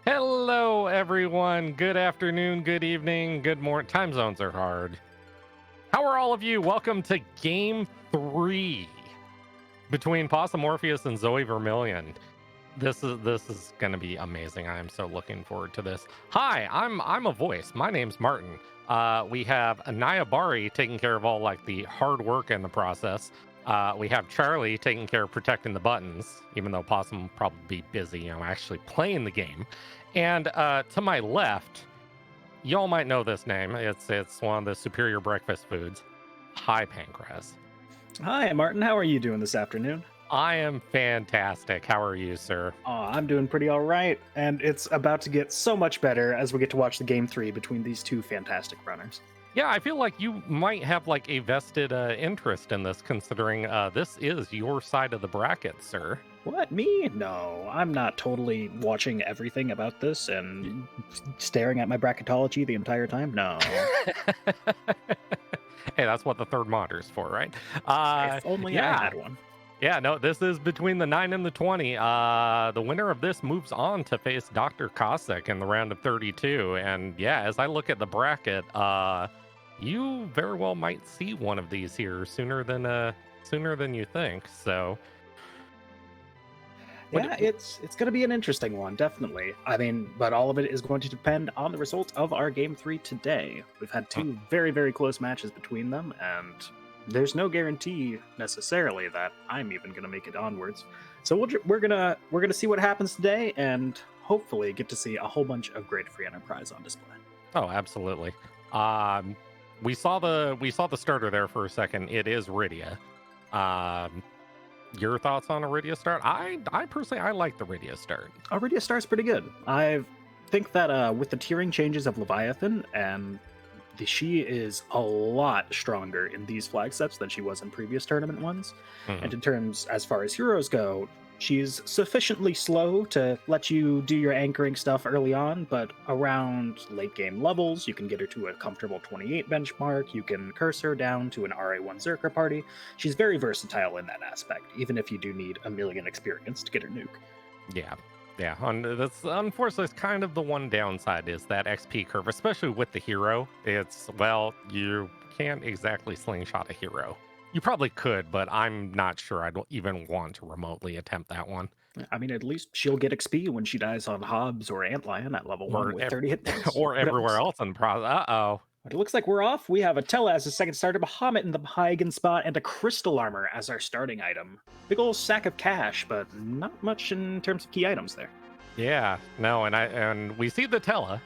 Hello, everyone. Good afternoon, good evening, good morning. Time zones are hard. How are all of you? Welcome to Game 3 between Possumorpheus and ZoeVermilion. This is going to be amazing. I am so looking forward to this. Hi, I'm a voice. My name's Martin. We have Anaya Bari taking care of all like the hard work in the process. We have Charlie taking care of protecting the buttons, even though Possum will probably be busy, actually playing the game. And to my left, y'all might know this name. It's one of the superior breakfast foods. Hi, Pancras. Hi, Martin. How are you doing this afternoon? I am fantastic. How are you, sir? I'm doing pretty all right, and it's about to get so much better as we get to watch the game 3 between these two fantastic runners. Yeah, I feel like you might have like a vested interest in this, considering this is your side of the bracket, sir. What, me? No, I'm not totally watching everything about this and staring at my bracketology the entire time. No. Hey, that's what the third monitor's for, right? If only I had one. Yeah, no, this is between the 9 and the 20. The winner of this moves on to face Dr. Cossack in the round of 32. And yeah, as I look at the bracket, you very well might see one of these here sooner than you think. So yeah, it's going to be an interesting one, definitely. I mean, but all of it is going to depend on the results of our game 3 today. We've had two very, very close matches between them, and there's no guarantee necessarily that I'm even going to make it onwards. So we're gonna see what happens today, and hopefully get to see a whole bunch of great free enterprise on display. Oh, absolutely. We saw the starter there for a second. It is Rydia. Your thoughts on a Rydia start? I personally I like the Rydia start. Rydia start's pretty good. I think that with the tiering changes of Leviathan, and she is a lot stronger in these flag sets than she was in previous tournament ones. And in terms as far as heroes go, she's sufficiently slow to let you do your anchoring stuff early on, but around late game levels, you can get her to a comfortable 28 benchmark, you can curse her down to an RA1 Zerker party. She's very versatile in that aspect, even if you do need a million experience to get her nuke. Yeah, that's unfortunately it's kind of the one downside is that XP curve, especially with the hero. It's, well, you can't exactly slingshot a hero. You probably could, but I'm not sure I'd even want to remotely attempt that one. I mean, at least she'll get XP when she dies on Hobbs or Antlion at level 1 with 30 hit points. Or everywhere else in the process. Uh-oh. But it looks like we're off. We have Attila as a second starter, Bahamut in the Hygen spot, and a Crystal Armor as our starting item. Big old sack of cash, but not much in terms of key items there. Yeah, no, and we see the Tella.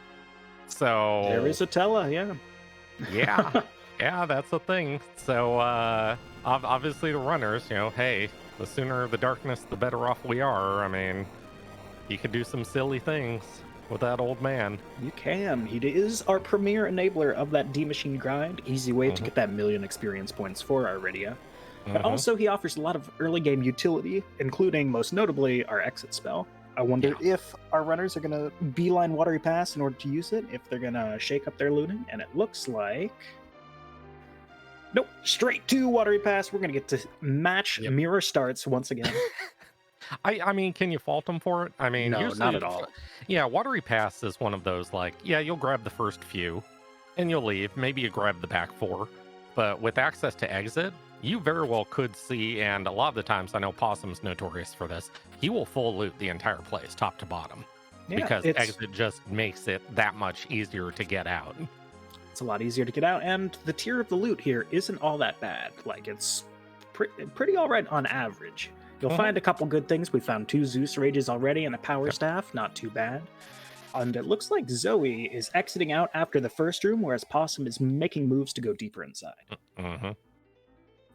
So there is Attila, yeah. Yeah. Yeah, that's the thing. So obviously the runners, hey, the sooner the darkness, the better off we are. I mean, you can do some silly things with that old man. You can. He is our premier enabler of that D-Machine grind. Easy way to get that million experience points for our Rydia. But also he offers a lot of early game utility, including, most notably, our exit spell. I wonder if our runners are going to beeline Watery Pass in order to use it, if they're going to shake up their looting, and it looks like... Nope, straight to Watery Pass. We're going to get to match mirror starts once again. I mean, can you fault them for it? I mean, no, not at all. Yeah, Watery Pass is one of those, like, yeah, you'll grab the first few, and you'll leave. Maybe you grab the back 4. But with access to exit, you very well could see, and a lot of the times, I know Possum's notorious for this, he will full loot the entire place, top to bottom. Yeah, because exit just makes it that much easier to get out. It's a lot easier to get out, and the tier of the loot here isn't all that bad. Like, it's pretty all right on average. You'll find a couple good things. We found 2 Zeus Rages already and a Power Staff, not too bad. And it looks like Zoe is exiting out after the first room, whereas Possum is making moves to go deeper inside.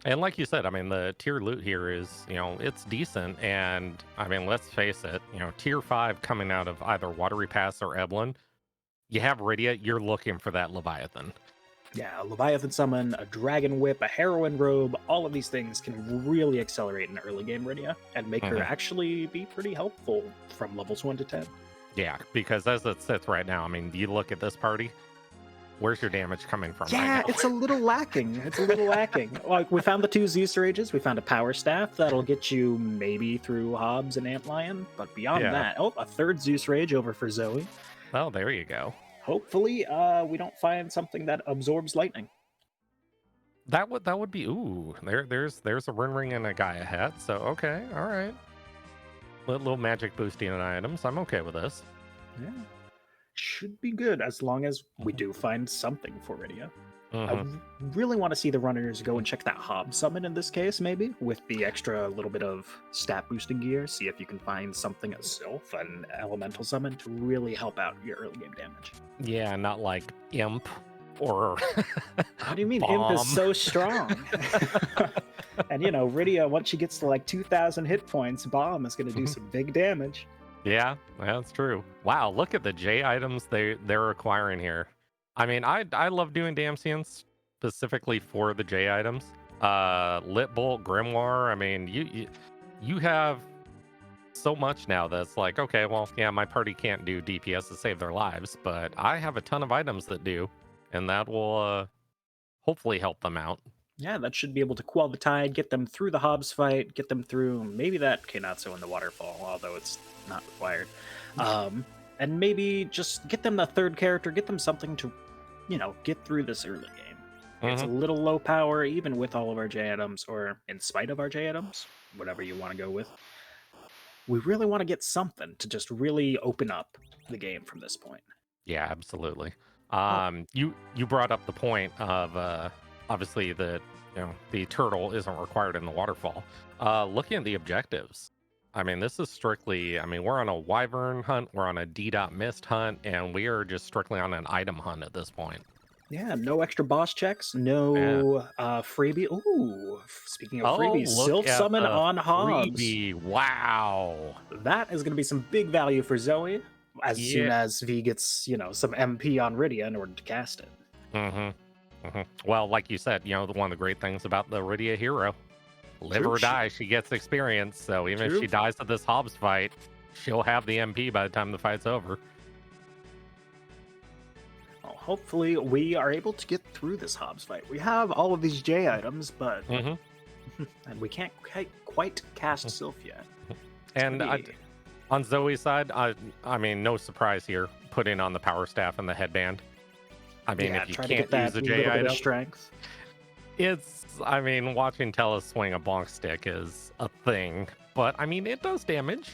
And like you said, I mean, the tier loot here is, it's decent. And, I mean, let's face it, tier 5 coming out of either Watery Pass or Eblin, you have Rydia, you're looking for that Leviathan. Yeah, a Leviathan summon, a Dragon Whip, a Heroine Robe, all of these things can really accelerate an early game Rydia and make her actually be pretty helpful from levels 1 to 10. Yeah, because as it sits right now, I mean, you look at this party, where's your damage coming from Yeah, right now? it's a little lacking. It's a little lacking. Like, we found the 2 Zeus Rages. We found a Power Staff that'll get you maybe through Hobbs and Antlion. But beyond Yeah. that, oh, a 3rd Zeus Rage over for Zoe. Oh, there you go. Hopefully, we don't find something that absorbs lightning. That would be there's a run ring and a Gaia hat. So okay, all right. Little magic boosting items. I'm okay with this. Yeah. Should be good as long as we do find something for Rydia. I really want to see the runners go and check that Hob summon in this case, maybe, with the extra little bit of stat boosting gear. See if you can find something as Sylph, an elemental summon, to really help out your early game damage. Yeah, not like Imp or How do you mean? Bomb. Imp is so strong. And Rydia, once she gets to like 2,000 hit points, Bomb is going to do some big damage. Yeah, that's true. Wow, look at the J items they're acquiring here. I mean, I love doing Damsians specifically for the J items. Lit Bolt, Grimoire. I mean, you have so much now that's like, okay, well, yeah, my party can't do DPS to save their lives, but I have a ton of items that do, and that will hopefully help them out. Yeah, that should be able to quell the tide, get them through the Hobbs fight, get them through maybe that Kenatsu in the waterfall, although it's not required. And maybe just get them the 3rd character, get them something to, get through this early game. It's a little low power, even with all of our J items, or in spite of our J items, whatever you want to go with. We really want to get something to just really open up the game from this point. Yeah, absolutely. You brought up the point of obviously the turtle isn't required in the waterfall. Looking at the objectives, I mean, this is strictly, we're on a Wyvern hunt, we're on a D.Mist hunt, and we are just strictly on an item hunt at this point. Yeah, no extra boss checks, no freebie. Ooh, speaking of freebies, Sylph Summon on Hobbs. Freebie. Wow. That is going to be some big value for Zoe as soon as V gets, some MP on Rydia in order to cast it. Well, like you said, one of the great things about the Rydia hero, live or die, she gets experience. So even if she dies at this Hobbs fight, she'll have the MP by the time the fight's over. Well, hopefully we are able to get through this Hobbs fight. We have all of these J items, but and we can't quite cast Sylph yet. And on Zoe's side, I mean, no surprise here, putting on the power staff and the headband. I mean, if you can't use a J item, strength. Watching Tellus swing a bonk stick is a thing, but I mean, it does damage.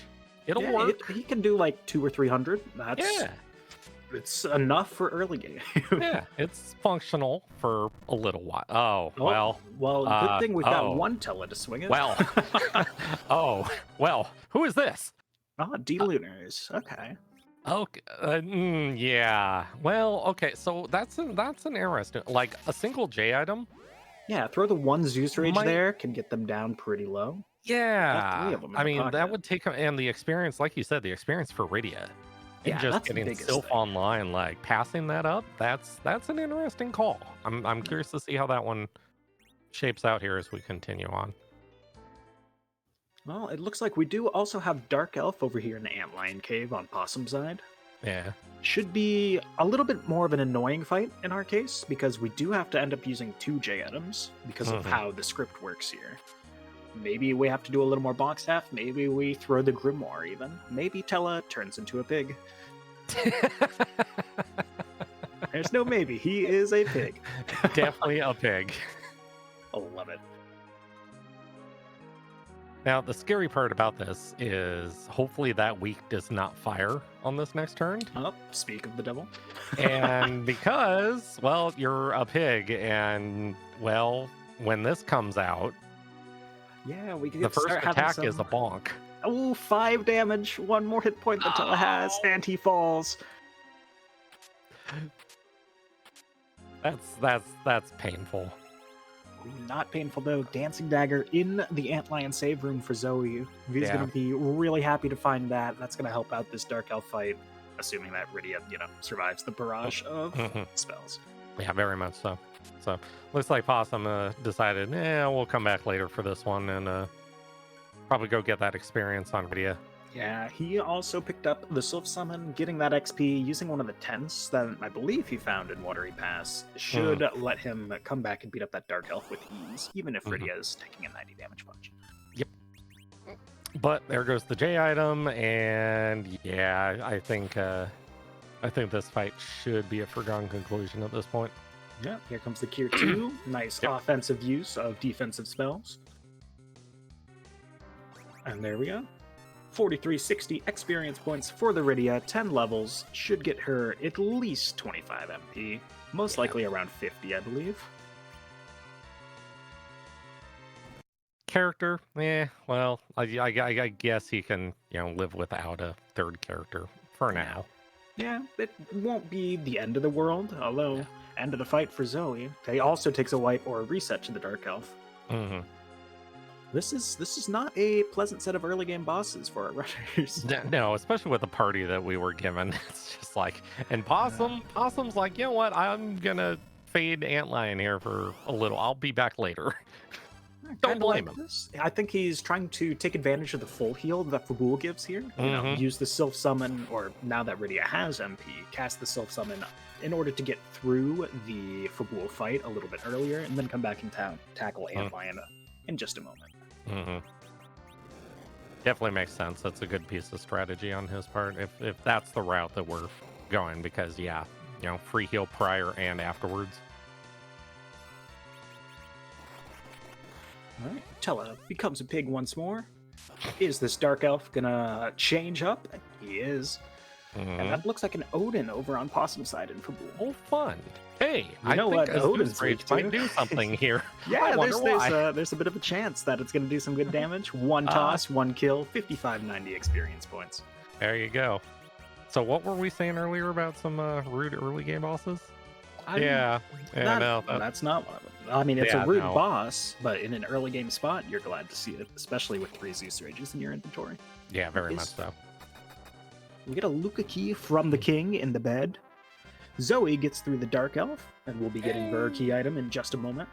It'll work. He can do like 200 or 300. It's enough for early game. Yeah, it's functional for a little while. Well, good thing we've got one Tella to swing it. Well, who is this? D-Lunars. Okay. Okay. Yeah. Well, okay. So that's an interesting, like a single J item. Yeah, throw the 1 Zeus Rage there, can get them down pretty low. Yeah. 3 of them that would take, and the experience, like you said, the experience for Rydia. Yeah, and just getting Sylph online, like passing that up, that's an interesting call. I'm curious to see how that one shapes out here as we continue on. Well, it looks like we do also have Dark Elf over here in the Antlion Cave on Possum side. Yeah. Should be a little bit more of an annoying fight in our case, because we do have to end up using 2 J items because of how the script works here. Maybe we have to do a little more bonk staff, maybe we throw the Grimoire even. Maybe Tella turns into a pig. There's no maybe, he is a pig. Definitely a pig. I love it. Now, the scary part about this is hopefully that weak does not fire on this next turn. Oh, speak of the devil. And because, well, you're a pig, and, well, when this comes out, yeah, we can the first attack is a bonk. Oh, 5 damage, 1 more hit point that Tella has, and he falls. That's painful. Ooh, not painful though. Dancing Dagger in the Antlion save room for Zoe. V's going to be really happy to find that. That's going to help out this Dark Elf fight, assuming that Rydia, survives the barrage of spells. Yeah, very much so. So, looks like Possum decided, we'll come back later for this one and probably go get that experience on Rydia. Yeah, he also picked up the Sylph Summon, getting that XP using one of the tents that I believe he found in Watery Pass. Should let him come back and beat up that Dark Elf with ease, even if Rydia is taking a 90 damage punch. Yep. But there goes the J item, and yeah, I think this fight should be a foregone conclusion at this point. Yeah, here comes the Kier 2. Nice offensive use of defensive spells. And there we go. 4360 experience points for the Rydia, 10 levels, should get her at least 25 MP, most likely around 50, I believe. Character, well, I guess he can, live without a third character for now. Yeah, it won't be the end of the world, although end of the fight for Zoe. They also takes a wipe or a reset to the Dark Elf. Mm-hmm. This is not a pleasant set of early game bosses for our runners. No, especially with the party that we were given. It's just like, and Possum's like, you know what? I'm gonna fade Antlion here for a little. I'll be back later. Don't blame him. I think he's trying to take advantage of the full heal that Fabul gives here. Use the Sylph Summon, or now that Rydia has MP, cast the Sylph Summon in order to get through the Fabul fight a little bit earlier, and then come back and tackle Antlion in just a moment. Mm-hmm. Definitely makes sense. That's a good piece of strategy on his part. If that's the route that we're going, because free heal prior and afterwards. All right, Tella becomes a pig once more. Is this Dark Elf gonna change up? He is. And that looks like an Odin over on Possum's side in Fabul. Oh, fun. Hey, I know what Odin's Rage might do something here. Yeah, there's a bit of a chance that it's going to do some good damage. One toss, one kill, 5590 experience points. There you go. So what were we saying earlier about some rude early game bosses? That's not one of them. I mean, it's a rude boss, but in an early game spot, you're glad to see it, especially with 3 Zeus Rages in your inventory. Yeah, very much so. We get a Luca key from the king in the bed. Zoe gets through the Dark Elf, and we'll be getting her key item in just a moment.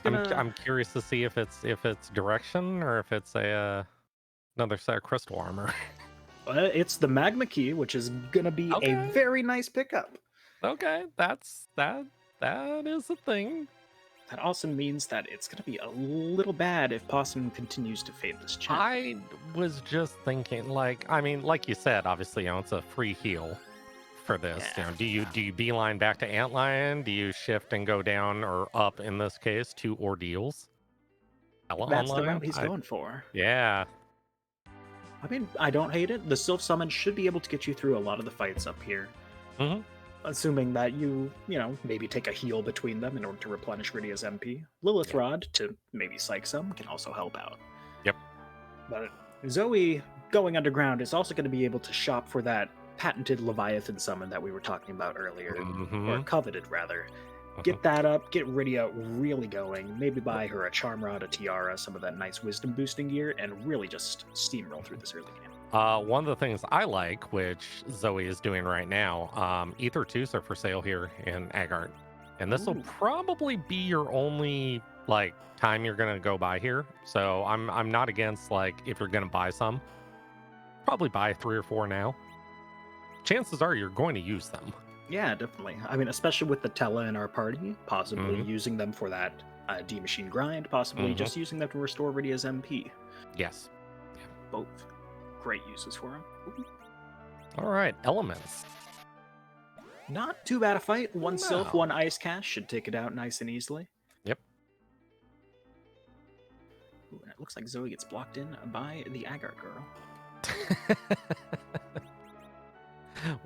I'm curious to see if it's direction or if it's another set of crystal armor. It's the Magma key, which is gonna be a very nice pickup. Okay, that is a thing. That also means that it's going to be a little bad if Possum continues to fade this check. I was just thinking, like you said, obviously, it's a free heal for this. Yeah. Do you beeline back to Antlion? Do you shift and go down or up in this case to Ordeals? That's the route he's going for. Yeah. I mean, I don't hate it. The Sylph Summon should be able to get you through a lot of the fights up here. Mm-hmm. Assuming that you maybe take a heal between them in order to replenish Rydia's MP. Lilith Rod to maybe psych some can also help out. Yep. But Zoe going underground is also going to be able to shop for that patented Leviathan summon that we were talking about earlier, or coveted rather. Get that up, get Rydia really going, maybe buy her a Charm Rod, a Tiara, some of that nice wisdom boosting gear, and really just steamroll through this early game. One of the things I like, which Zoe is doing right now, Ether 2s are for sale here in Agart. And this will probably be your only time you're gonna go buy here. So I'm not against if you're gonna buy some, probably buy 3 or 4 now. Chances are you're going to use them. Yeah, definitely. I mean, especially with the Tella in our party, possibly using them for that D-Machine grind, possibly just using them to restore Rydia's MP. Yes. Yeah. Both. Great uses for him. All right, elements. Not too bad a fight. One Sylph, one Ice Cast should take it out nice and easily. Yep. Ooh, and it looks like Zoe gets blocked in by the Agart girl.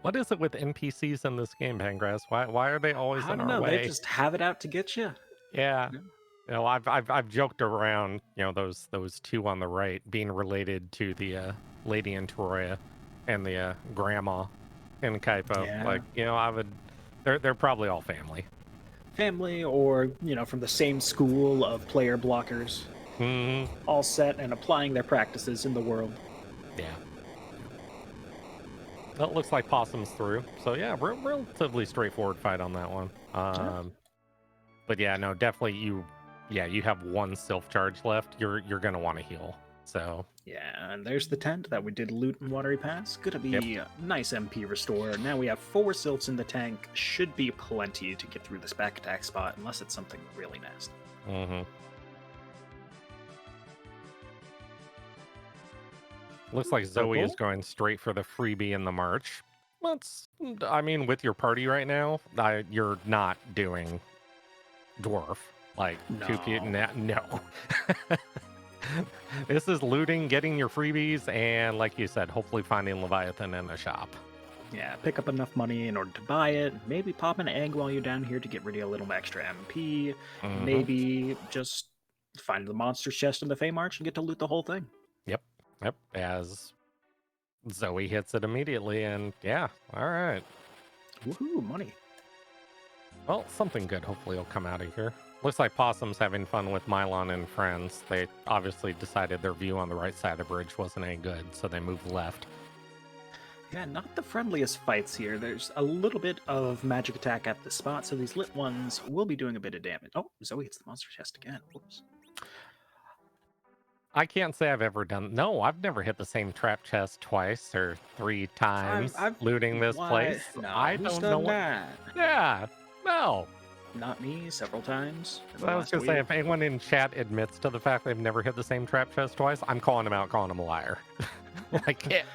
What is it with NPCs in this game, Pangrass? Why are they always in our way? They just have it out to get you. Yeah. I've joked around, those 2 on the right being related to the lady in Troya and the grandma in Kaipo. Yeah. They're probably all family. Family, or from the same school of player blockers, all set and applying their practices in the world. Yeah. Well, it looks like Possum's through, so yeah, relatively straightforward fight on that one. But yeah, no, definitely you have 1 Sylph charge left. You're gonna want to heal. So Yeah, and there's the tent that we did loot in Watery Pass. Gonna be Yep. a nice MP restore. Now we have 4 sylphs in the tank. Should be plenty to get through this back attack spot, unless it's something really nasty. Mm-hmm. Looks like Zoe is going straight for the freebie in the march. I mean, with your party right now, you're not doing dwarf. Like, no. This is looting, getting your freebies, and like you said, hopefully finding Leviathan in the shop. Yeah, pick up enough money in order to buy it. Maybe pop an egg while you're down here to get rid of a little extra MP. Mhm. Maybe just find the monster chest in the Fey March and get to loot the whole thing. Yep. As Zoe hits it immediately, and yeah, all right. Woohoo, money. Well, something good hopefully will come out of here. Looks like Possum's having fun with Mylon and friends. They obviously decided their view on the right side of the bridge wasn't any good, so they moved left. Yeah, not the friendliest fights here. There's a little bit of magic attack at the spot, so these lit ones will be doing a bit of damage. Oh, Zoe hits the monster chest again. Whoops. I can't say I've ever done... No, I've never hit the same trap chest twice or 3 times looting this place. No, I don't know what... that. Yeah, no. Not me, several times. I was going to say, if anyone in chat admits to the fact they've never hit the same trap chest twice, I'm calling them out, calling them a liar.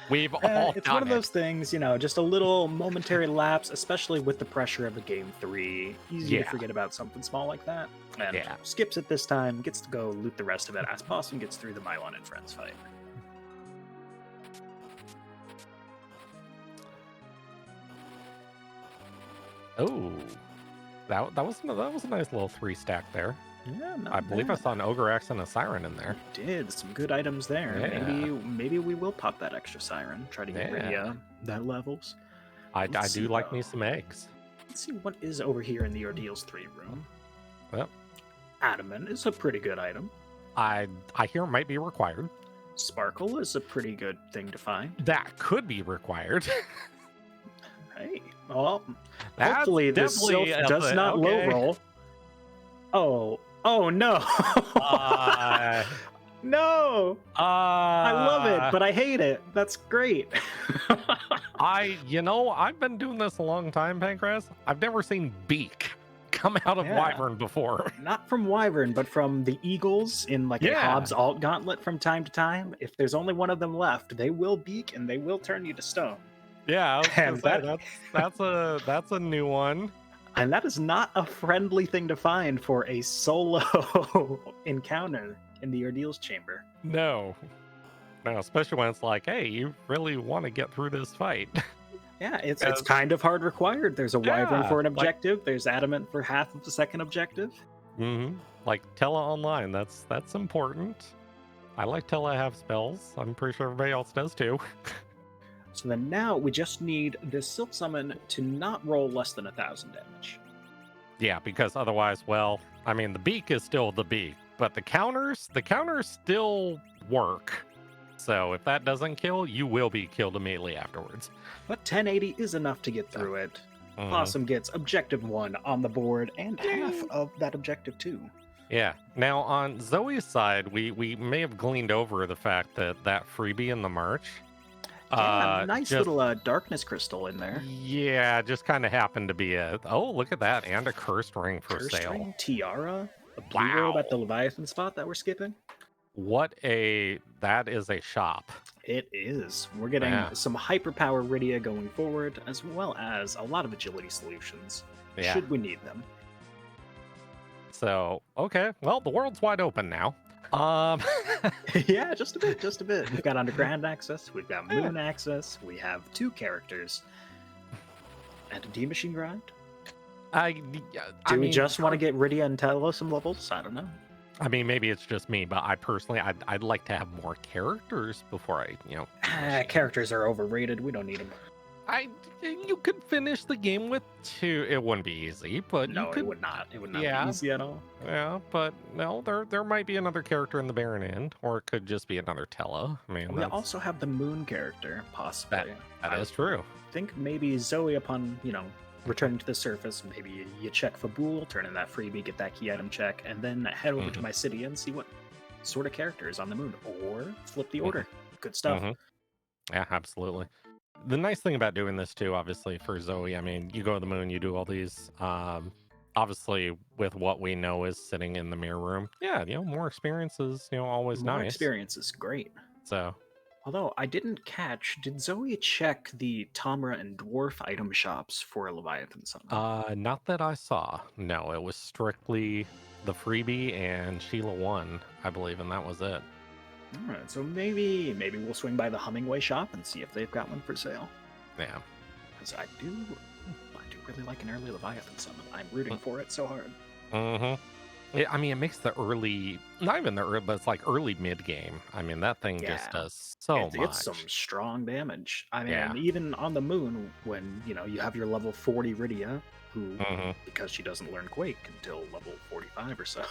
We've all it's done one of those things, just a little momentary lapse, especially with the pressure of a game 3. Easy to forget about something small like that. And skips it this time, gets to go loot the rest of it as Possum gets through the Mylon and Friends fight. Oh, that was a nice little 3 stack there. Yeah, I believe I saw an Ogre Axe and a Siren in there. You did. Some good items there. Yeah. Maybe we will pop that extra Siren. Try to get ready that levels. I do like me some eggs. Let's see what is over here in the Ordeals 3 room. Well, Adamant is a pretty good item. I hear it might be required. Sparkle is a pretty good thing to find. That could be required. Hey, well, hopefully this sylph does not low roll. Oh no! No! I love it, but I hate it. That's great. I've been doing this a long time, Pancras. I've never seen beak come out of Wyvern before. Not from Wyvern, but from the Eagles in a Hobbs alt gauntlet from time to time. If there's only one of them left, they will beak and they will turn you to stone. Yeah, that's a new one. And that is not a friendly thing to find for a solo encounter in the Ordeals chamber. No, especially when it's like, hey, you really want to get through this fight. Yeah, it's kind of hard required. There's a Wyvern for an objective. There's Adamant for half of the second objective. Mm-hmm. Like Tella Online, that's important. I like Tella have spells. I'm pretty sure everybody else does too. So then now we just need this Silk Summon to not roll less than 1,000 damage. Yeah, because otherwise, the beak is still the beak, but the counters still work. So if that doesn't kill, you will be killed immediately afterwards. But 1080 is enough to get through it. Possum gets objective 1 on the board and half of that objective 2. Yeah. Now on Zoe's side, we may have gleaned over the fact that freebie in the march. Nice little darkness crystal in there. Yeah, just kind of happened to be look at that, and a cursed ring for sale. Ring, tiara, a blue robe at the Leviathan spot that we're skipping. That is a shop. It is. We're getting some hyperpower Rydia going forward, as well as a lot of agility solutions, should we need them. So, okay, well, the world's wide open now. Yeah, just a bit. We've got underground access, we've got moon access, we have 2 characters, and a D-Machine grind. Do we just want to get Rydia and Tella some levels? I don't know. I mean, maybe it's just me, but I'd like to have more characters before characters are overrated. We don't need them. You could finish the game with 2. It wouldn't be easy, but it would not. It would not be easy at all. Yeah, but no, there might be another character in the Barren End, or it could just be another Tella. I mean, we also have the Moon character, possibly. That is true. I think maybe Zoe, upon returning to the surface, maybe you check Fabul, turn in that freebie, get that key item check, and then head over to my city and see what sort of characters on the moon, or flip the order. Good stuff. Yeah, absolutely. The nice thing about doing this too, obviously for Zoe, I mean, you go to the moon, you do all these. Obviously, with what we know is sitting in the mirror room, yeah, more experiences, always More nice. experience is great. So, although I didn't catch, did Zoe check the Tamra and Dwarf item shops for a Leviathan summon? not that I saw. No, it was strictly the freebie and Sheila 1, I believe, and that was it. All right, so maybe we'll swing by the Hummingway shop and see if they've got one for sale. Yeah, because I do really like an early Leviathan summon. I'm rooting for it so hard. I mean, it makes the early, not even the early, but it's like early mid game. I mean, that thing just does so much. It's some strong damage. I mean, even on the moon, when you have your level 40 Rydia, who, because she doesn't learn Quake until level 45 or so,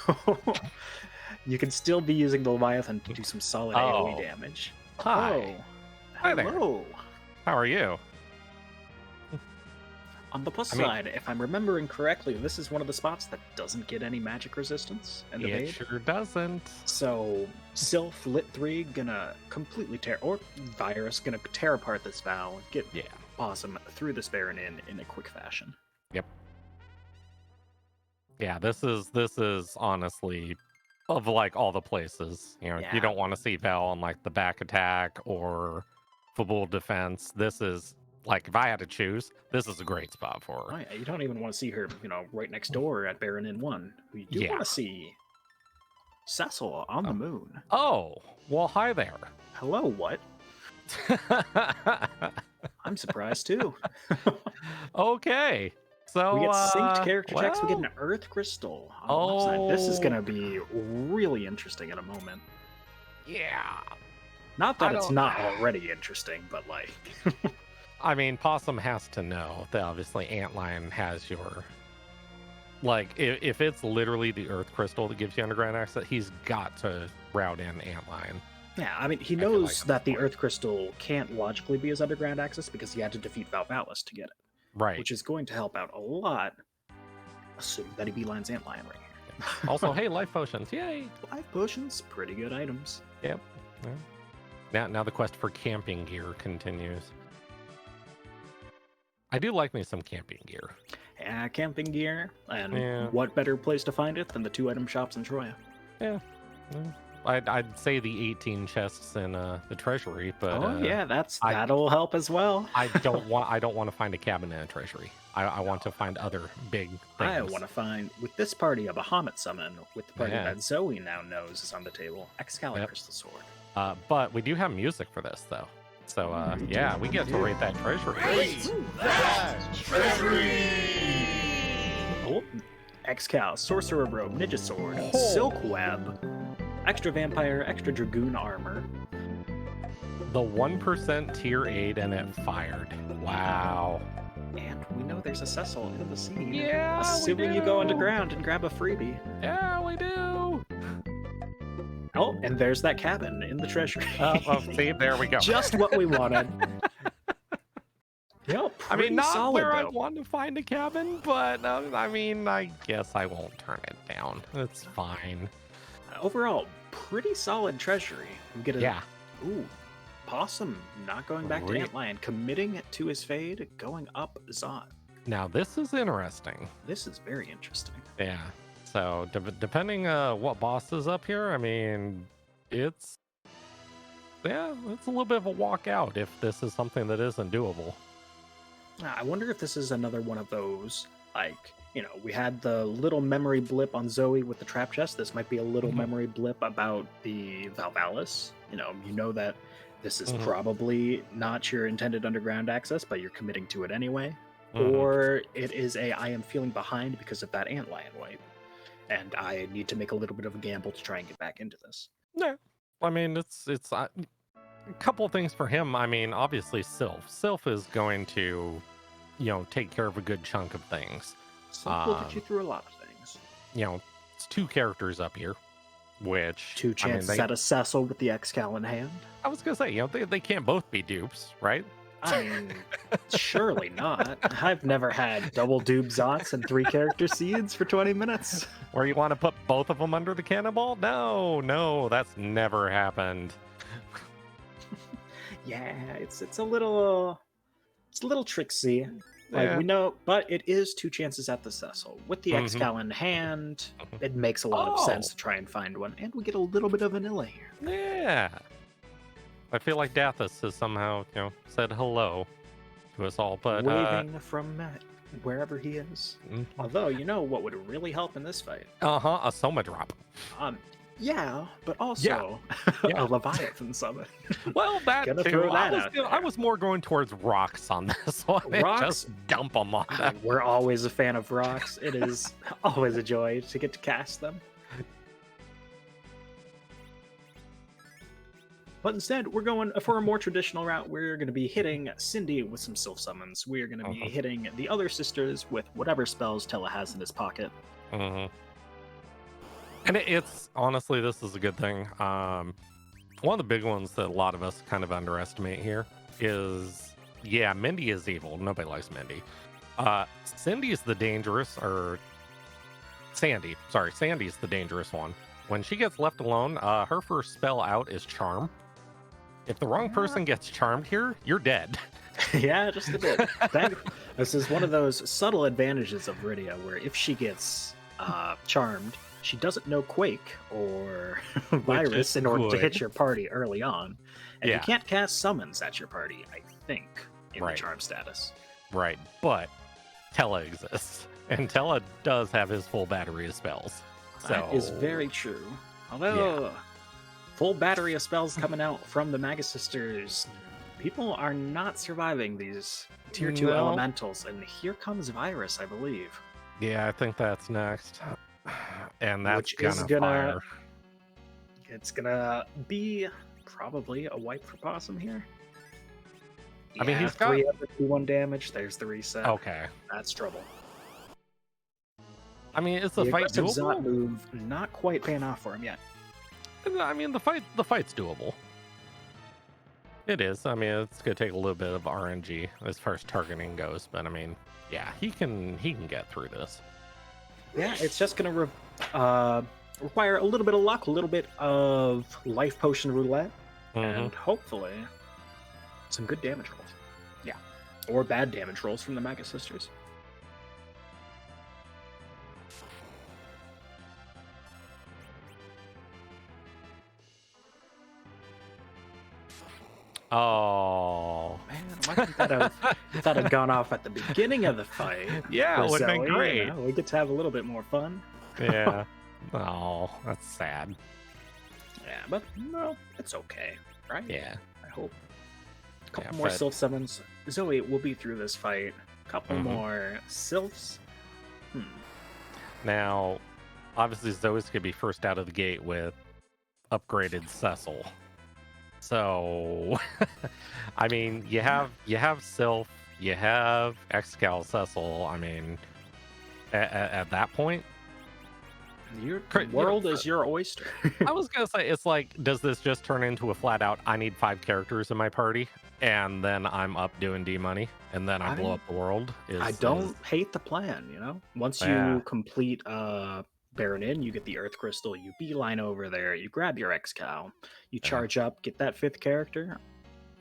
you can still be using the Leviathan to do some solid AoE damage. Hi. Hi there. Hello. How are you? On the plus side, if I'm remembering correctly, this is one of the spots that doesn't get any magic resistance. And it sure doesn't. So, Sylph, Lit 3, gonna completely or Virus, gonna tear apart this vow, get Possum through this Baron in a quick fashion. Yep. Yeah, this is honestly, of like all the places, you don't want to see Val on like the back attack or full defense. This is, like, if I had to choose, this is a great spot for her. Oh, yeah, you don't even want to see her, right next door at Baron in 1. You do want to see Cecil on the moon. Oh, well, hi there. Hello, what? I'm surprised, too. Okay. So, we get synced character checks. We get an Earth Crystal on the left side. This is going to be really interesting in a moment. Yeah. Not that it's not already interesting, but like... I mean, Possum has to know that obviously Antlion has your... Like, if it's literally the Earth Crystal that gives you underground access, he's got to route in Antlion. Yeah, I mean, he knows that the Earth Crystal can't logically be his underground access because he had to defeat Valvalis to get it. Right. Which is going to help out a lot, assuming that he beelines Antlion right here. Also, hey, life potions. Yay! Life potions, pretty good items. Yep. Yeah. Now the quest for camping gear continues. I do like me some camping gear. Yeah, camping gear. And what better place to find it than the 2 item shops in Troya? Yeah. I'd say the 18 chests in the treasury, but that'll help as well. I don't want to find a cabin in a treasury. I want to find other big things. I want to find, with this party, a Bahamut summon with the party that Zoe now knows is on the treasury. Excalibur Crystal Sword. But we do have music for this, though. So, we get to raid that treasury. Raid that treasury! Oh, Excal, Sorcerer Robe, Ninja Sword, Silk Web, Extra Vampire, Extra Dragoon Armor. The 1% tier 8 and it fired. Wow. And we know there's a Cecil in the scene. Yeah, assuming you go underground and grab a freebie. Yeah, we do. Oh, and there's that cabin in the treasury. See, there we go. Just what we wanted. I mean, not solid, where I want to find a cabin, but I mean, I guess I won't turn it down. It's fine. Overall, pretty solid treasury. We get ooh, Possum not going back to Antlion, committing to his fade, going up Zot. Now this is interesting. This is very interesting. Yeah. So depending what boss is up here, I mean, it's a little bit of a walkout if this is something that isn't doable. I wonder if this is another one of those, like, we had the little memory blip on Zoe with the trap chest. This might be a little memory blip about the Valvalis. You know that this is probably not your intended underground access, but you're committing to it anyway. Or it is I am feeling behind because of that Antlion wipe, and I need to make a little bit of a gamble to try and get back into this. Yeah, I mean, it's a couple of things for him. I mean, obviously, Sylph is going to, take care of a good chunk of things. Sylph will get you through a lot of things. It's 2 characters up here, which 2 chances at a Cecil with the Excal in hand. I was gonna say, they can't both be dupes, right? I mean, surely not. I've never had double doob Zots and 3 character seeds for 20 minutes. Where you want to put both of them under the cannonball? No, that's never happened. Yeah, it's a little tricksy. Like Yeah. we know, but it is 2 chances at the Cecil. With the Excal in hand, it makes a lot of sense to try and find one, and we get a little bit of vanilla here. Yeah. I feel like Dathus has somehow, said hello to us all, but Waving from wherever he is. Although, what would really help in this fight? a Soma drop. Yeah, but also Yeah. a Leviathan summon. Well, that Gonna too. throw that out I was more going towards rocks on this one. Rocks? Just dump them on them. We're always a fan of rocks. It is always a joy to get to cast them. But instead, we're going for a more traditional route. We're going to be hitting Cindy with some Sylph summons. We're going to be hitting the other sisters with whatever spells Tella has in his pocket. And it's honestly, this is a good thing. One of the big ones that a lot of us kind of underestimate here is, Mindy is evil. Nobody likes Mindy. Cindy is the dangerous, or Sandy. Sorry, Sandy's the dangerous one. When she gets left alone, her first spell out is Charm. If the wrong person gets charmed here, you're dead. Yeah, just a bit. This is one of those subtle advantages of Rydia, where if she gets charmed, she doesn't know Quake or Virus in order to hit your party early on. And you can't cast summons at your party, I think, in the charm status. Right, but Tella exists. And Tella does have his full battery of spells. So... That is very true. Although, full battery of spells coming out from the Maga Sisters, people are not surviving these tier 2 elementals. And here comes Virus, I believe. Yeah, I think that's next. And that's gonna fire. It's gonna be probably a wipe for Possum here. I mean, he's 3 of the 2-1 damage. There's the reset. Okay. That's trouble. I mean, is the fight doable? Zot move not quite paying off for him yet. I mean, the fight's doable. It is. I mean, it's gonna take a little bit of RNG as far as targeting goes, but I mean, he can get through this. Yeah, it's just going to require a little bit of luck, a little bit of life potion roulette, and hopefully some good damage rolls. Yeah. Or bad damage rolls from the Maga Sisters. Oh man, why couldn't that have gone off at the beginning of the fight? Yeah, it would have been great. We get to have a little bit more fun. Yeah. Oh, that's sad. Yeah, but no, it's okay, right? Yeah. I hope. A couple more Sylph summons. Zoe will be through this fight. A couple more Sylphs. Now, obviously, Zoe's gonna be first out of the gate with upgraded Cecil. So, I mean, you have Sylph, you have Excal Cecil. I mean, at that point, your world is your oyster. I was gonna say, it's like, does this just turn into a flat out, I need 5 characters in my party, and then I'm up doing D money, and then I blow up the world? I don't hate the plan, Once you complete Baron in, you get the Earth Crystal, you beeline over there, you grab your Excal, you charge up, get that 5th character.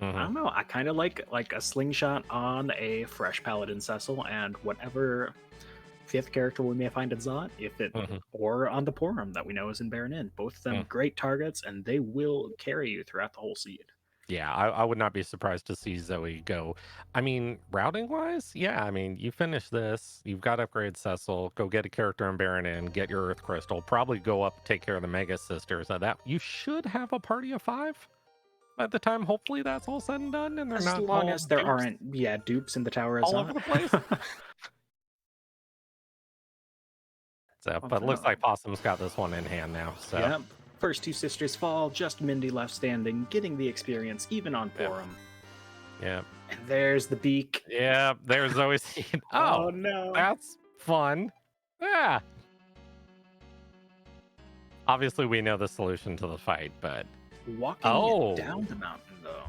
I don't know, I kind of like a slingshot on a fresh Paladin Cecil, and whatever 5th character we may find in Zot, or on the Porum that we know is in Baron Inn. Both of them great targets, and they will carry you throughout the whole seed. Yeah, I would not be surprised to see Zoe go. I mean, routing wise, I mean, you finish this, you've got upgrade Cecil, go get a character in Baron Inn, get your Earth Crystal, probably go up, take care of the Mega Sisters. That you should have a party of 5 by the time. Hopefully, that's all said and done, and they're not as long as there aren't dupes in the Tower of all Zot. over the place. So, but it looks like Possum's got this one in hand now. So. Yep. First 2 sisters fall, just Mindy left standing, getting the experience even on Porum. Yeah. And there's the beak. Yeah, there's always. Oh no. That's fun. Yeah. Obviously, we know the solution to the fight, but walking down the mountain, though.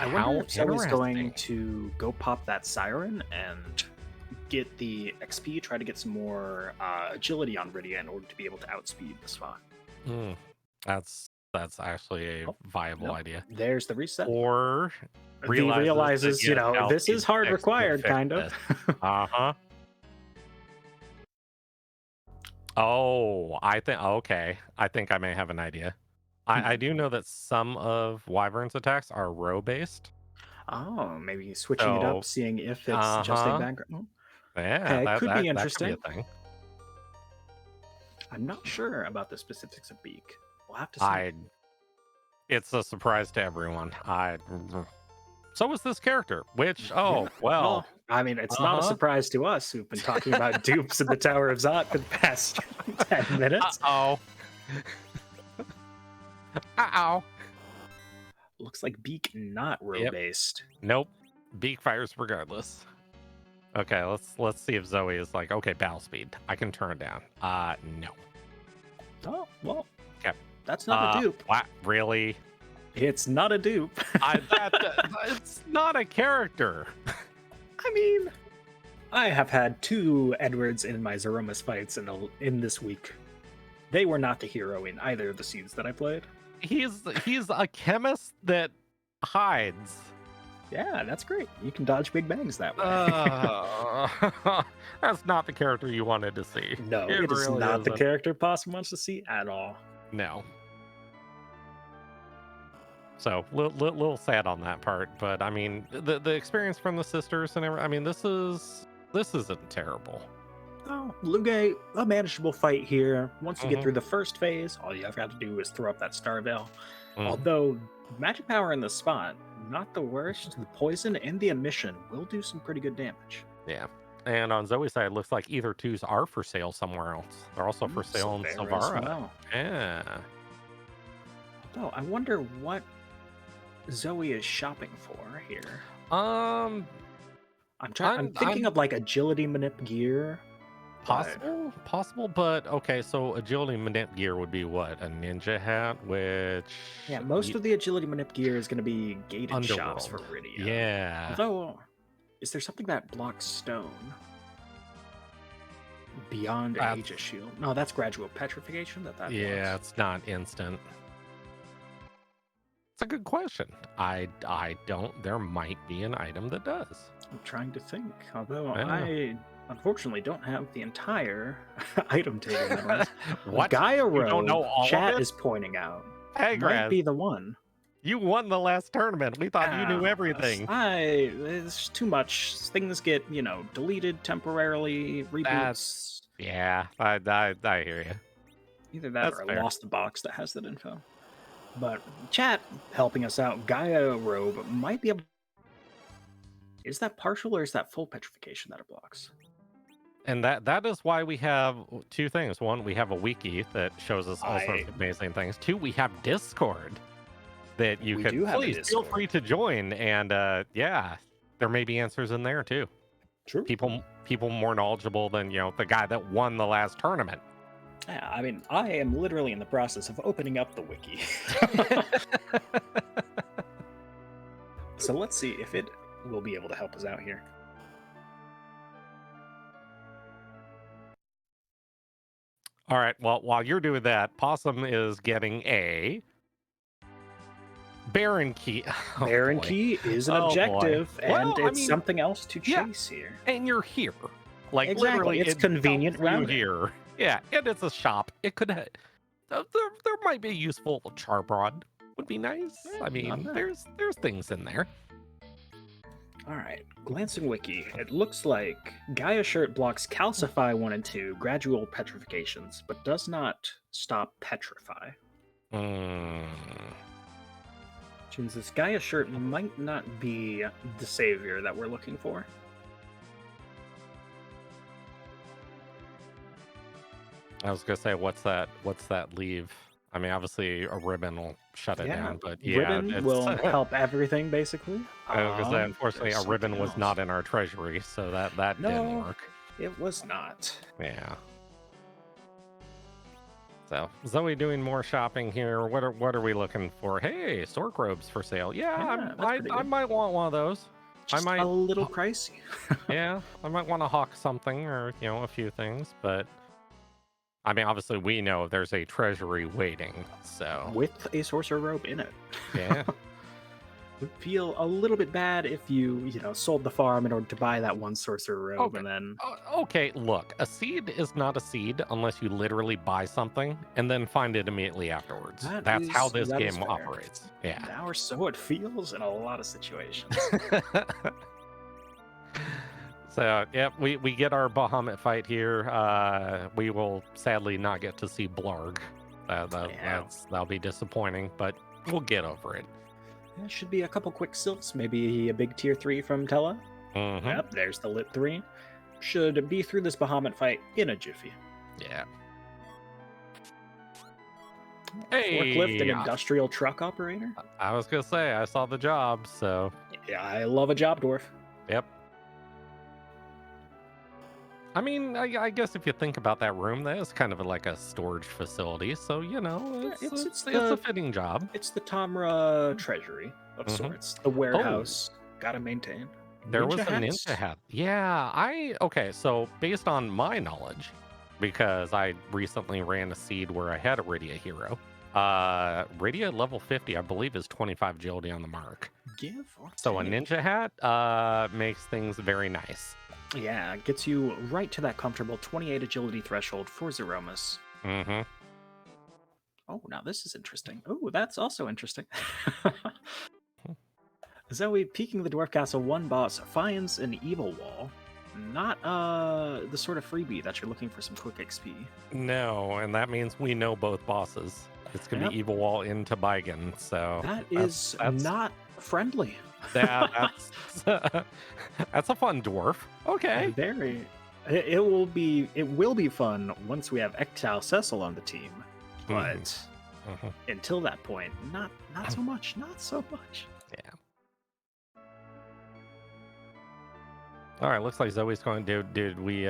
I wonder if Zoe's going to go pop that siren and get the XP, try to get some more agility on Rydia in order to be able to outspeed the spot. That's actually a viable idea. There's the reset. Or realizes you know, this is hard required, kind of. Oh, I think I may have an idea. I do know that some of Wyvern's attacks are row based. Oh, maybe switching it up, seeing if it's just a background. Yeah, okay, could be interesting. That could be a thing. I'm not sure about the specifics of Beak. We'll have to see. It's a surprise to everyone. So is this character, which, well. I mean, it's not a surprise to us who've been talking about dupes in the Tower of Zot for the past 10 minutes. Looks like Beak not row-based. Nope. Beak fires regardless. Okay, let's see if Zoe is like, okay, battle speed. I can turn it down. No. Oh, well. Okay. That's not a dupe. What? Really? It's not a dupe. It's not a character. I mean, I have had 2 Edwards in my Zeromus fights in this week. They were not the hero in either of the seeds that I played. He's a chemist that hides. Yeah, that's great. You can dodge big bangs that way. That's not the character you wanted to see. No, it is really not the character Possum wants to see at all. No. So, little sad on that part, but I mean, the experience from the sisters and everything, I mean, this isn't terrible. Oh, Luge, a manageable fight here. Once you get through the first phase, all you have got to do is throw up that Star Veil. Although, magic power in the spot, not the worst. The poison and the emission will do some pretty good damage. Yeah. And on Zoe's side, it looks like either twos are for sale somewhere else. They're also for sale in Silvara. Well. Yeah. Oh, I wonder what Zoe is shopping for here. I'm thinking of like agility manip gear. Possible, but okay, so agility manip gear would be what? A ninja hat, which most of the agility manip gear is going to be gated shops for Rydia. Yeah. Although, is there something that blocks stone beyond Aegis Shield? No, that's gradual petrification. That blocks. It's not instant. It's a good question. I don't. There might be an item that does. I'm trying to think. Although I unfortunately don't have the entire item table memorized. What? Gaia Row, don't know all chat of it? is pointing out. Hey, might be the one. You won the last tournament. We thought you knew everything. It's too much. Things get, deleted temporarily, reboots. I hear you. Either that or I lost the box that has that info. But chat helping us out. Gaia Robe might be able. Is that partial or is that full petrification that it blocks? And that is why we have 2 things. 1, we have a wiki that shows us all sorts of amazing things. 2, we have Discord that you can please feel free to join. And there may be answers in there too. True. People more knowledgeable than the guy that won the last tournament. Yeah, I mean, I am literally in the process of opening up the wiki. So let's see if it will be able to help us out here. All right, well, while you're doing that, Possum is getting a Baron Key. Baron Key is an objective, and it's something else to chase here. And you're here. Like, exactly. Literally, it's convenient around here. Yeah, and it's a shop. It could there might be a useful Charbron. Would be nice. I mean, there's things in there. All right, glancing wiki. It looks like Gaia Shirt blocks Calcify 1 and 2, gradual petrifications, but does not stop Petrify. Which means this Gaia Shirt might not be the savior that we're looking for. I was gonna say, what's that leave? I mean, obviously a ribbon will shut it down, but ribbon will help everything basically. I was gonna say, unfortunately, a ribbon was not in our treasury, so that didn't work. It was not. Yeah. So Zoe doing more shopping here. What are we looking for? Hey, stork robes for sale. Yeah, that's pretty I good. might want one of those. Just I might a little pricey. yeah, I might want to hawk something or a few things, but I mean obviously we know there's a treasury waiting, so With a sorcerer robe in it. yeah. Would feel a little bit bad if you sold the farm in order to buy that one sorcerer robe, Okay. and then Okay, look, a seed is not a seed unless you literally buy something and then find it immediately afterwards. That's how this that is game fair. operates. Yeah. Now or so it feels in a lot of situations. So, yep, we get our Bahamut fight here. We will sadly not get to see Blarg. That'll be disappointing, but we'll get over it. There should be a couple quick silts, maybe a big tier 3 from Tella. Mhm. Yep, there's the lit 3. Should be through this Bahamut fight in a jiffy. Yeah. Hey, Forklift and industrial truck operator. I was gonna say I saw the job, so Yeah, I love a job dwarf. yep. I mean, I guess if you think about that room, that is kind of like a storage facility, so it's a fitting job. It's the Tamra treasury of sorts. The warehouse. Gotta maintain. There was a hats. ninja hat. Yeah, okay, so based on my knowledge, because I recently ran a seed where I had a Radia hero, Radia level 50, I believe, is 25 agility on the mark. So a ninja hat makes things very nice. Yeah, it gets you right to that comfortable 28 agility threshold for Zeromus. Mm-hmm. Oh, now this is interesting. Oh, that's also interesting. Zoe, peeking the Dwarf Castle, one boss finds an evil wall. Not the sort of freebie that you're looking for some quick XP. No, and that means we know both bosses. It's going to be Evil Wall into Baigan, so... That's not friendly. That's a fun dwarf. Okay. Very. It will be fun once we have Exile Cecil on the team. But until that point, not so much. Not so much. Yeah. All right, looks like Zoe's going to did we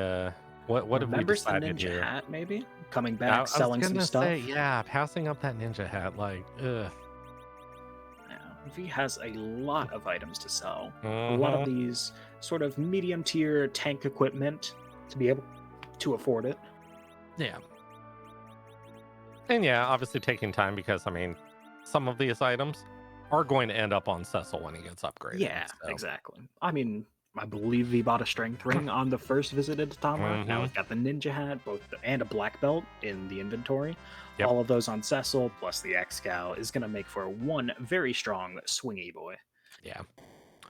what have we decided the ninja here? hat maybe coming back selling some stuff. Yeah, passing up that ninja hat like ugh. V has a lot of items to sell. A lot of these sort of medium tier tank equipment to be able to afford it. Yeah. And yeah, obviously taking time because I mean, some of these items are going to end up on Cecil when he gets upgraded. Yeah, exactly. I mean, I believe he bought a strength ring on the first visit to Tamra. Now he's got the ninja hat, and a black belt in the inventory. Yep. All of those on Cecil, plus the X-Scow, is going to make for one very strong swingy boy. Yeah.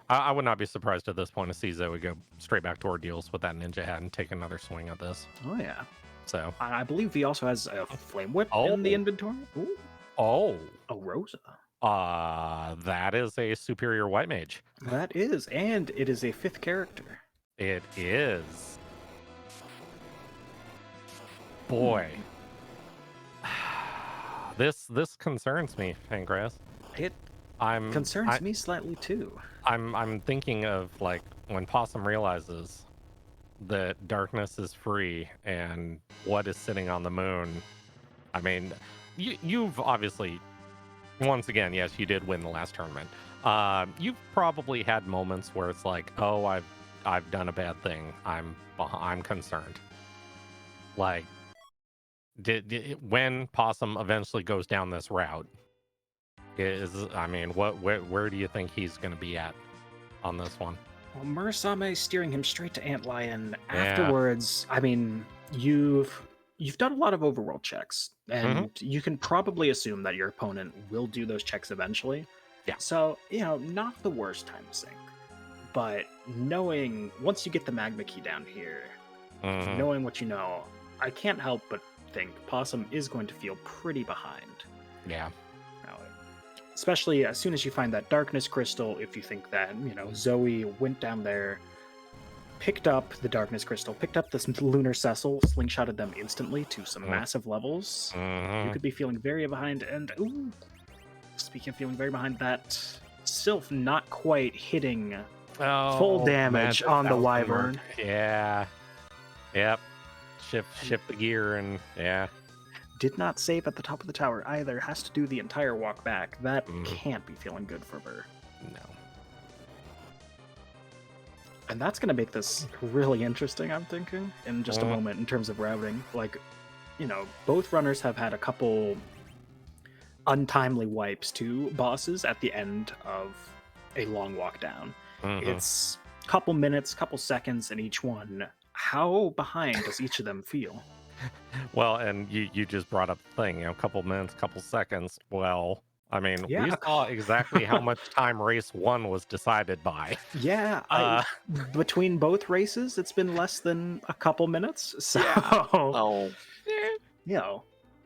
I would not be surprised at this point to see Zoe go straight back to Ordeals with that ninja hat and take another swing at this. Oh, yeah. So I believe he also has a flame whip in the inventory. Ooh. Oh. A Rosa. That is a superior white mage. That is, and it is a 5th character. It is. Boy. This concerns me, Pancras. It concerns me slightly too. I'm thinking of like when Possum realizes that darkness is free and what is sitting on the moon. I mean, you've obviously, once again, yes, you did win the last tournament. You've probably had moments where it's like, oh, I've done a bad thing. I'm concerned. Like, when Possum eventually goes down this route, where do you think he's going to be at on this one? Well, Murasame steering him straight to Antlion. Afterwards, I mean, you've done a lot of overworld checks, and you can probably assume that your opponent will do those checks eventually. Yeah. So, not the worst time to sink. But knowing, once you get the Magma key down here, knowing what you know, I can't help but think Possum is going to feel pretty behind. Yeah. Especially as soon as you find that darkness crystal, if you think that, Zoe went down there, picked up the darkness crystal, picked up this lunar Cecil, slingshotted them instantly to some massive levels, you could be feeling very behind. And, speaking of feeling very behind, that Sylph not quite hitting full damage on the Wyvern. Yeah. Yep. Shift the gear and yeah. did not save at the top of the tower either. Has to do the entire walk back. That Mm. can't be feeling good for her. No. And that's going to make this really interesting, I'm thinking, in just a Mhm. moment in terms of routing. Like, both runners have had a couple untimely wipes to bosses at the end of a long walk down. Mhm. It's a couple minutes, couple seconds in each one. How behind does each of them feel? Well, and you just brought up the thing, a couple minutes, couple seconds. Well, I mean, we Yeah. saw exactly how much time race 1 was decided by. Yeah, Uh, between both races, it's been less than a couple minutes. So, Oh,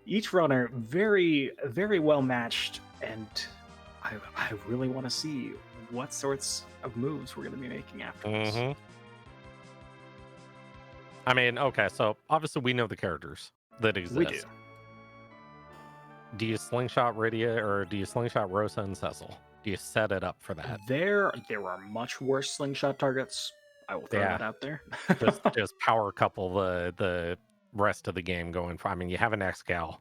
each runner very, very well matched, and I really want to see what sorts of moves we're going to be making after this. mhm. I mean, okay, so obviously we know the characters that exist. We do. Do you slingshot Rydia or do you slingshot Rosa and Cecil? Do you set it up for that? There are much worse slingshot targets. I will throw Yeah. that out there. just power couple the rest of the game going for. I mean, you have an X-Gal.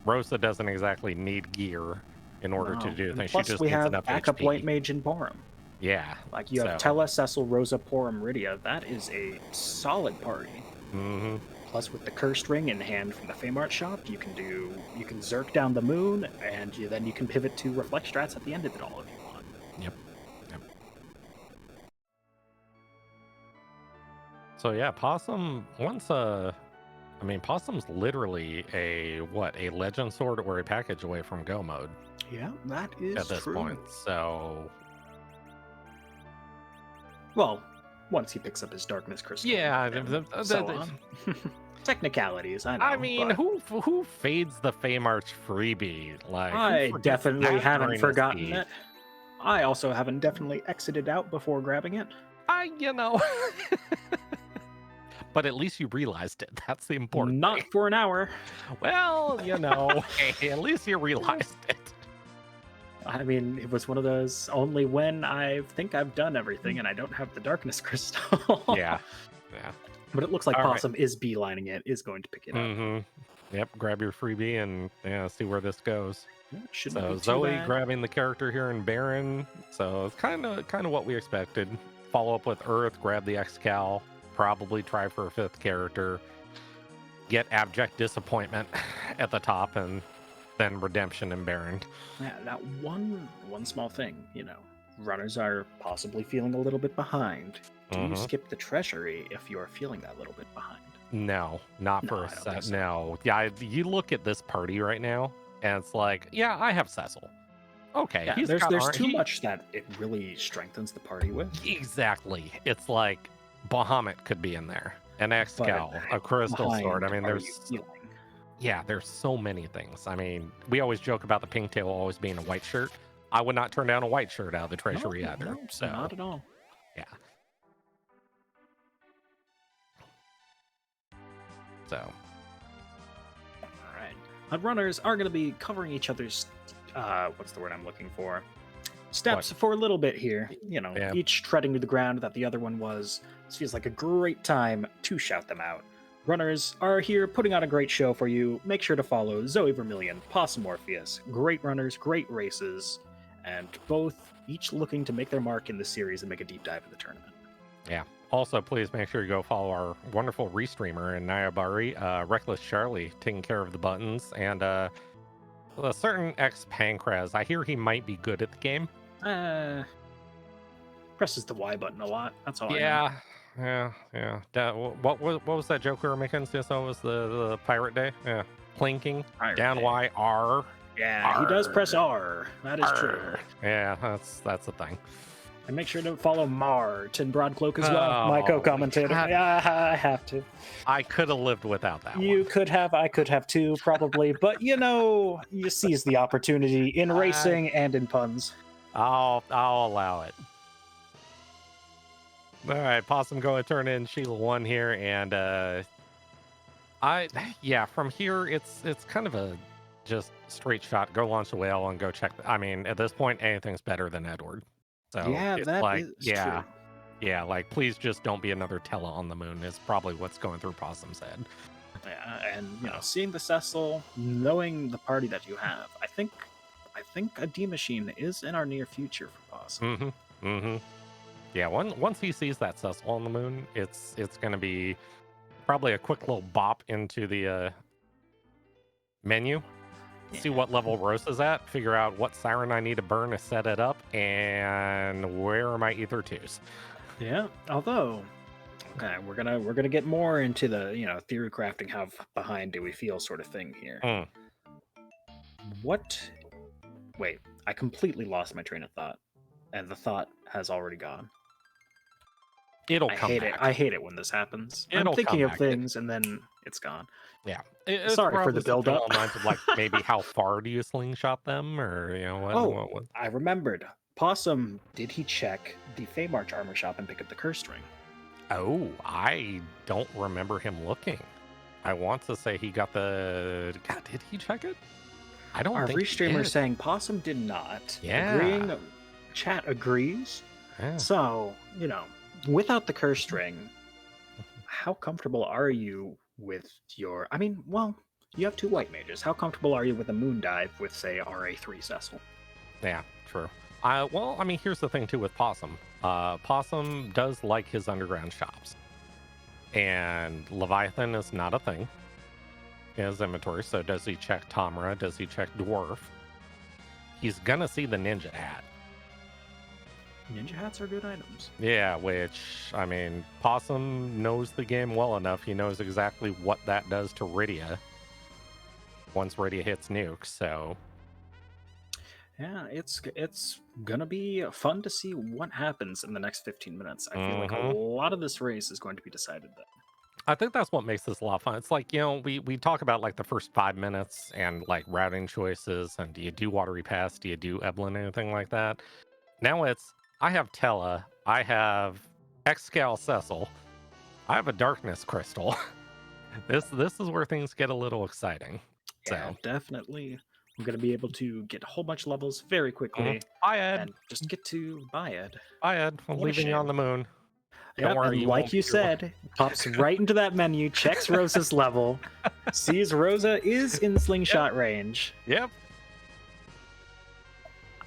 Rosa doesn't exactly need gear in order to No. do And things. She plus, just we needs have enough backup HP. white mage and Porum. Yeah. Like you have So- Tella, Cecil, Rosa, Porum, Rydia. That is a solid party. Mm-hmm. Plus, with the cursed ring in hand from the Famart shop, you can Zerk down the moon, and then you can pivot to reflect strats at the end of it all if you want. Yep. So yeah, Possum Possum's literally a legend sword or a package away from go mode Yeah, that is at this true. point. So Well, once he picks up his darkness crystal. yeah, and so on. Technicalities, I know. I mean, but who fades the Feymarch freebie? Like, who I forgets definitely that haven't during this forgotten siege? it. I also haven't definitely exited out before grabbing it. But at least you realized it. That's the important Not thing. for an hour. Well, hey, at least you realized it. I mean, it was one of those only when I think I've done everything and I don't have the darkness crystal. Yeah. But it looks like All right. Possum is beelining it, is going to pick it up. Mm-hmm. Yep, grab your freebie and see where this goes. Yeah, shouldn't So be too Zoe bad. grabbing the character here in Baron. So it's kind of what we expected. Follow up with Earth, grab the X-Cal, probably try for a 5th character, get abject disappointment at the top, and then redemption in Baron. Yeah, now one small thing, runners are possibly feeling a little bit behind. Do you Mhm. skip the treasury if you are feeling that little bit behind? No, not No, for I a don't think set. so. No. Yeah, you look at this party right now, and it's like, yeah, I have Cecil. Okay, Yeah, he's there's got too much that it really strengthens the party with. Exactly. It's like Bahamut could be in there, an X-Cal, a crystal sword. I Behind, mean, are you feeling? there's so many things. I mean, we always joke about the pigtail always being a white shirt. I would not turn down a white shirt out of the treasury either. No, So not at all. yeah. So All right. Runners are going to be covering each other's, what's the word I'm looking for? Steps for a little bit here. Yeah. Each treading to the ground that the other one was. This feels like a great time to shout them out. Runners are here putting on a great show for you. Make sure to follow ZoeVermilion, Possumorpheus. Great runners, great races, and each looking to make their mark in the series and make a deep dive in the tournament. yeah. Also, please make sure you go follow our wonderful restreamer in Nyabari, Reckless Charlie, taking care of the buttons, and a certain ex Pancraz. I hear he might be good at the game. Presses the Y button a lot. That's all. Yeah. What was that joke we were making? CSO was the Pirate Day. Yeah, plinking Pirate down Day. Y R. Yeah, he does press R. That is true. R. Yeah, that's the thing. And make sure to follow Mart and Broadcloak as well, my Oh, co-commentator. God. Yeah, I have to. I could have lived without that You one. could have, I could have too, probably. But you seize the opportunity in racing and in puns. I'll allow it. All right, Possum going to turn in Sheila 1 here, and from here it's kind of a just straight shot. Go launch the whale and go check. I mean, at this point, anything's better than Edward. So Yeah, it's that like, is yeah, true. yeah, like please just don't be another Tella on the moon is probably what's going through Possum's head. Yeah, and seeing the Cecil, knowing the party that you have, I think a D machine is in our near future for Possum. Yeah, once he sees that Cecil on the moon, it's going to be probably a quick little bop into the menu, see what level Rosa's at, figure out what siren I need to burn to set it up, and where are my Ether 2s. Yeah, although, okay, we're gonna get more into the theory crafting, how behind do we feel sort of thing here. What? Wait, I completely lost my train of thought, and the thought has already gone. It'll come back. I hate it when this happens. I'm thinking of things and then it's gone. Yeah. Sorry for the build-up. Along lines of like maybe how far do you slingshot them, or what? I remembered. Possum, did he check the Feymarch armor shop and pick up the cursed ring? Oh, I don't remember him looking. I want to say he got the. God, did he check it? I don't. Our think restreamer saying Possum did not. Yeah. Agreeing. Chat agrees. Yeah. So without the cursed ring, how comfortable are you with your? I mean, well, you have 2 white mages. How comfortable are you with a moon dive with, say, RA3 Cecil? Yeah, true. Well, I mean, here's the thing too with Possum. Possum does like his underground shops, and Leviathan is not a thing in his inventory. So does he check Tamra? Does he check Dwarf? He's gonna see the ninja hat. Ninja hats are good items. Yeah, which, I mean, Possum knows the game well enough. He knows exactly what that does to Rydia once Rydia hits nukes, so... Yeah, it's gonna be fun to see what happens in the next 15 minutes. I feel like a lot of this race is going to be decided then. I think that's what makes this a lot of fun. It's like, we talk about like the first 5 minutes and like routing choices, and do you do Watery Pass, do you do Evelyn, anything like that? Now it's, I have Tella, I have Excal Cecil, I have a Darkness Crystal. This is where things get a little exciting. Yeah, So definitely. I'm going to be able to get a whole bunch of levels very quickly. Bye, Ed. And just get to buy Ed. Bye, Ed. I'm leaving you on the moon. Don't worry, like you said, pops right into that menu, checks Rosa's level, sees Rosa is in slingshot range. Yep.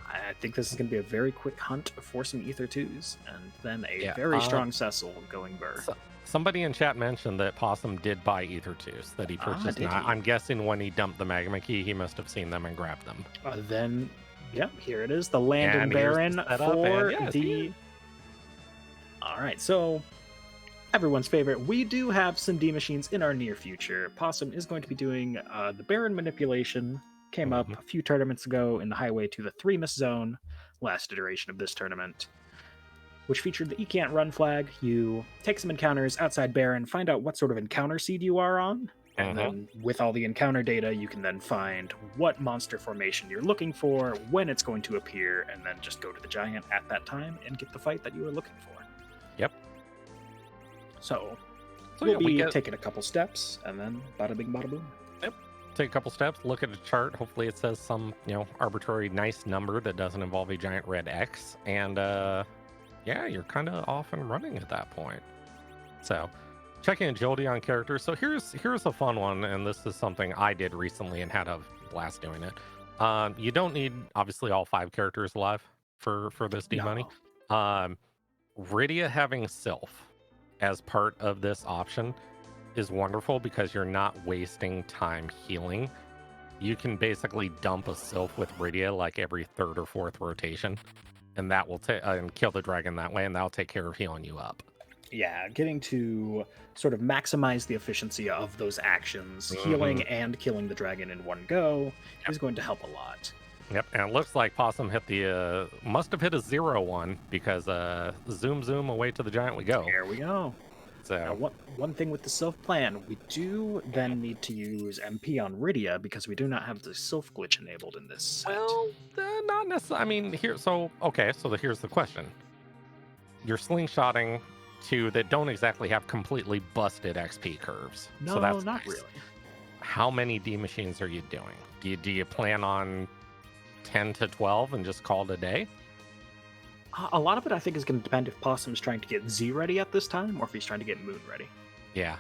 I think this is going to be a very quick hunt for some Ether 2s, and then a very strong Cecil going burr. Somebody in chat mentioned that Possum did buy Ether 2s, that he purchased. I'm guessing when he dumped the Magma key, he must have seen them and grabbed them. Then, here it is, the Landing Baron for the... All right, so everyone's favorite, we do have some D machines in our near future. Possum is going to be doing the Baron manipulation. Came up a few tournaments ago in the highway to the 3-miss zone, last iteration of this tournament, which featured the E-Can't Run flag. You take some encounters outside Baron, find out what sort of encounter seed you are on, and then with all the encounter data, you can then find what monster formation you're looking for, when it's going to appear, and then just go to the giant at that time and get the fight that you were looking for. Yep. So we'll be taking a couple steps, and then bada bing, bada boom. Yep. Take a couple steps, look at a chart. Hopefully it says some, arbitrary nice number that doesn't involve a giant red X. And, you're kind of off and running at that point. So, checking agility on characters. So here's a fun one, and this is something I did recently and had a blast doing it. You don't need, obviously, all 5 characters alive for this D-Money. Rydia having Sylph as part of this option is wonderful because you're not wasting time healing. You can basically dump a Sylph with Rydia like every 3rd or 4th rotation, and that will and kill the dragon that way, and that'll take care of healing you up. Yeah, getting to sort of maximize the efficiency of those actions, healing and killing the dragon in one go, is going to help a lot. Yep, and it looks like Possum hit the must have hit a 0-1 because zoom away to the giant we go. There we go. So now, one thing with the Sylph plan, we do then need to use MP on Rydia because we do not have the Sylph glitch enabled in this set. Well, not necessarily. I mean, here's the question. You're slingshotting 2 that don't exactly have completely busted XP curves. No, so that's not really. How many D machines are you doing? Do you plan on 10 to 12 and just call it a day? A lot of it, I think, is going to depend if Possum's trying to get Z ready at this time or if he's trying to get Moon ready. Yeah.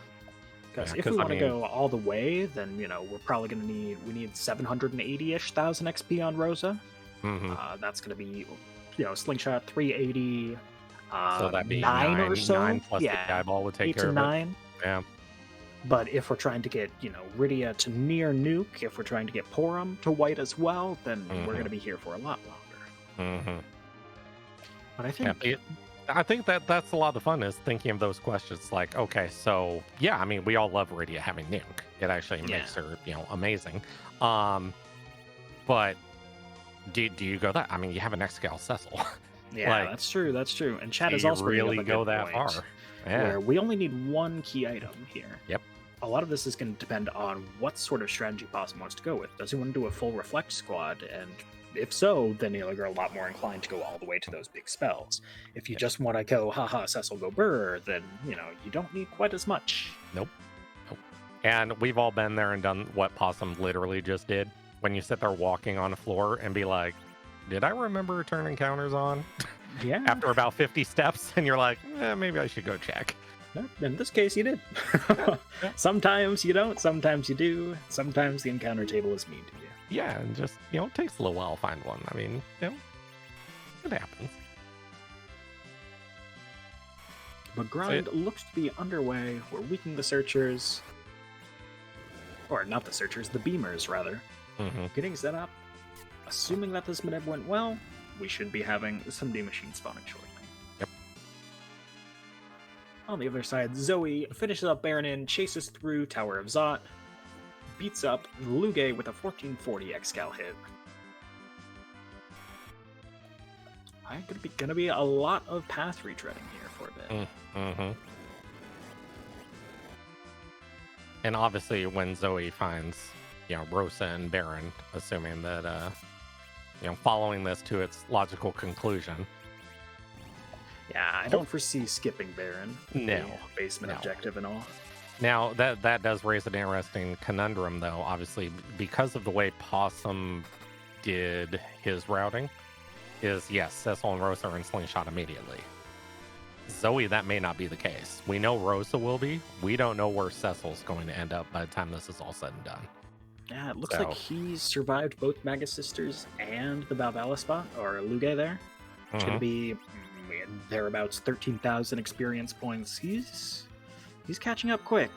Because Yeah, if 'cause, we I want to mean- go all the way, then we're probably going to need 780-ish thousand XP on Rosa. Mhm. That's going to be slingshot 380. So that'd be 9 or so. 9 plus yeah, the eyeball would take 8 care to of 9. it. Yeah. But if we're trying to get Rydia to near nuke, if we're trying to get Porum to white as well, then we're going to be here for a lot longer. Mm-hmm. But I think I think that's a lot of the fun, is thinking of those questions. Like, okay, so yeah, I mean, we all love Rydia having nuke. It actually makes her, amazing. But do you go that? I mean, you have an X-Scale Cecil. yeah, that's true. And Chad is also really bringing up a go good that point, far. Yeah. where we only need one key item here. Yep. A lot of this is going to depend on what sort of strategy Possum wants to go with. Does he want to do a full reflect squad? And if so, then you're a lot more inclined to go all the way to those big spells. If you just want to go, haha, Cecil go burr, then you don't need quite as much. Nope. And we've all been there and done what Possum literally just did. When you sit there walking on the floor and be like, did I remember turning counters on? Yeah. After about 50 steps, and you're like, maybe I should go check. In this case, you did. Sometimes you don't, sometimes you do. Sometimes the encounter table is mean to you. Yeah, and just, it takes a little while to find one. I mean, it happens. But grind looks to be underway. We're weakening the searchers. Or not the searchers, the beamers, rather. Mm-hmm. Getting set up. Assuming that this minute went well, we should be having some D machines spawning shortly. Yep. On the other side, Zoe finishes up Baronin, chases through Tower of Zot, beats up Luge with a 1440 X-Cal hit. Gonna be a lot of path retreading here for a bit. Mm-hmm. And obviously, when Zoe finds, Rosa and Baron, assuming that, following this to its logical conclusion. Yeah, I don't foresee skipping Baron. No. Basement objective and all. Now, that does raise an interesting conundrum, though, obviously, because of the way Possum did his routing, is, yes, Cecil and Rosa are in Slingshot immediately. Zoe, that may not be the case. We know Rosa will be. We don't know where Cecil's going to end up by the time this is all said and done. Yeah, it looks like he's survived both Maga Sisters and the Balbala spot, or Luge there. It's going to be thereabouts 13,000 experience points. He's catching up quick.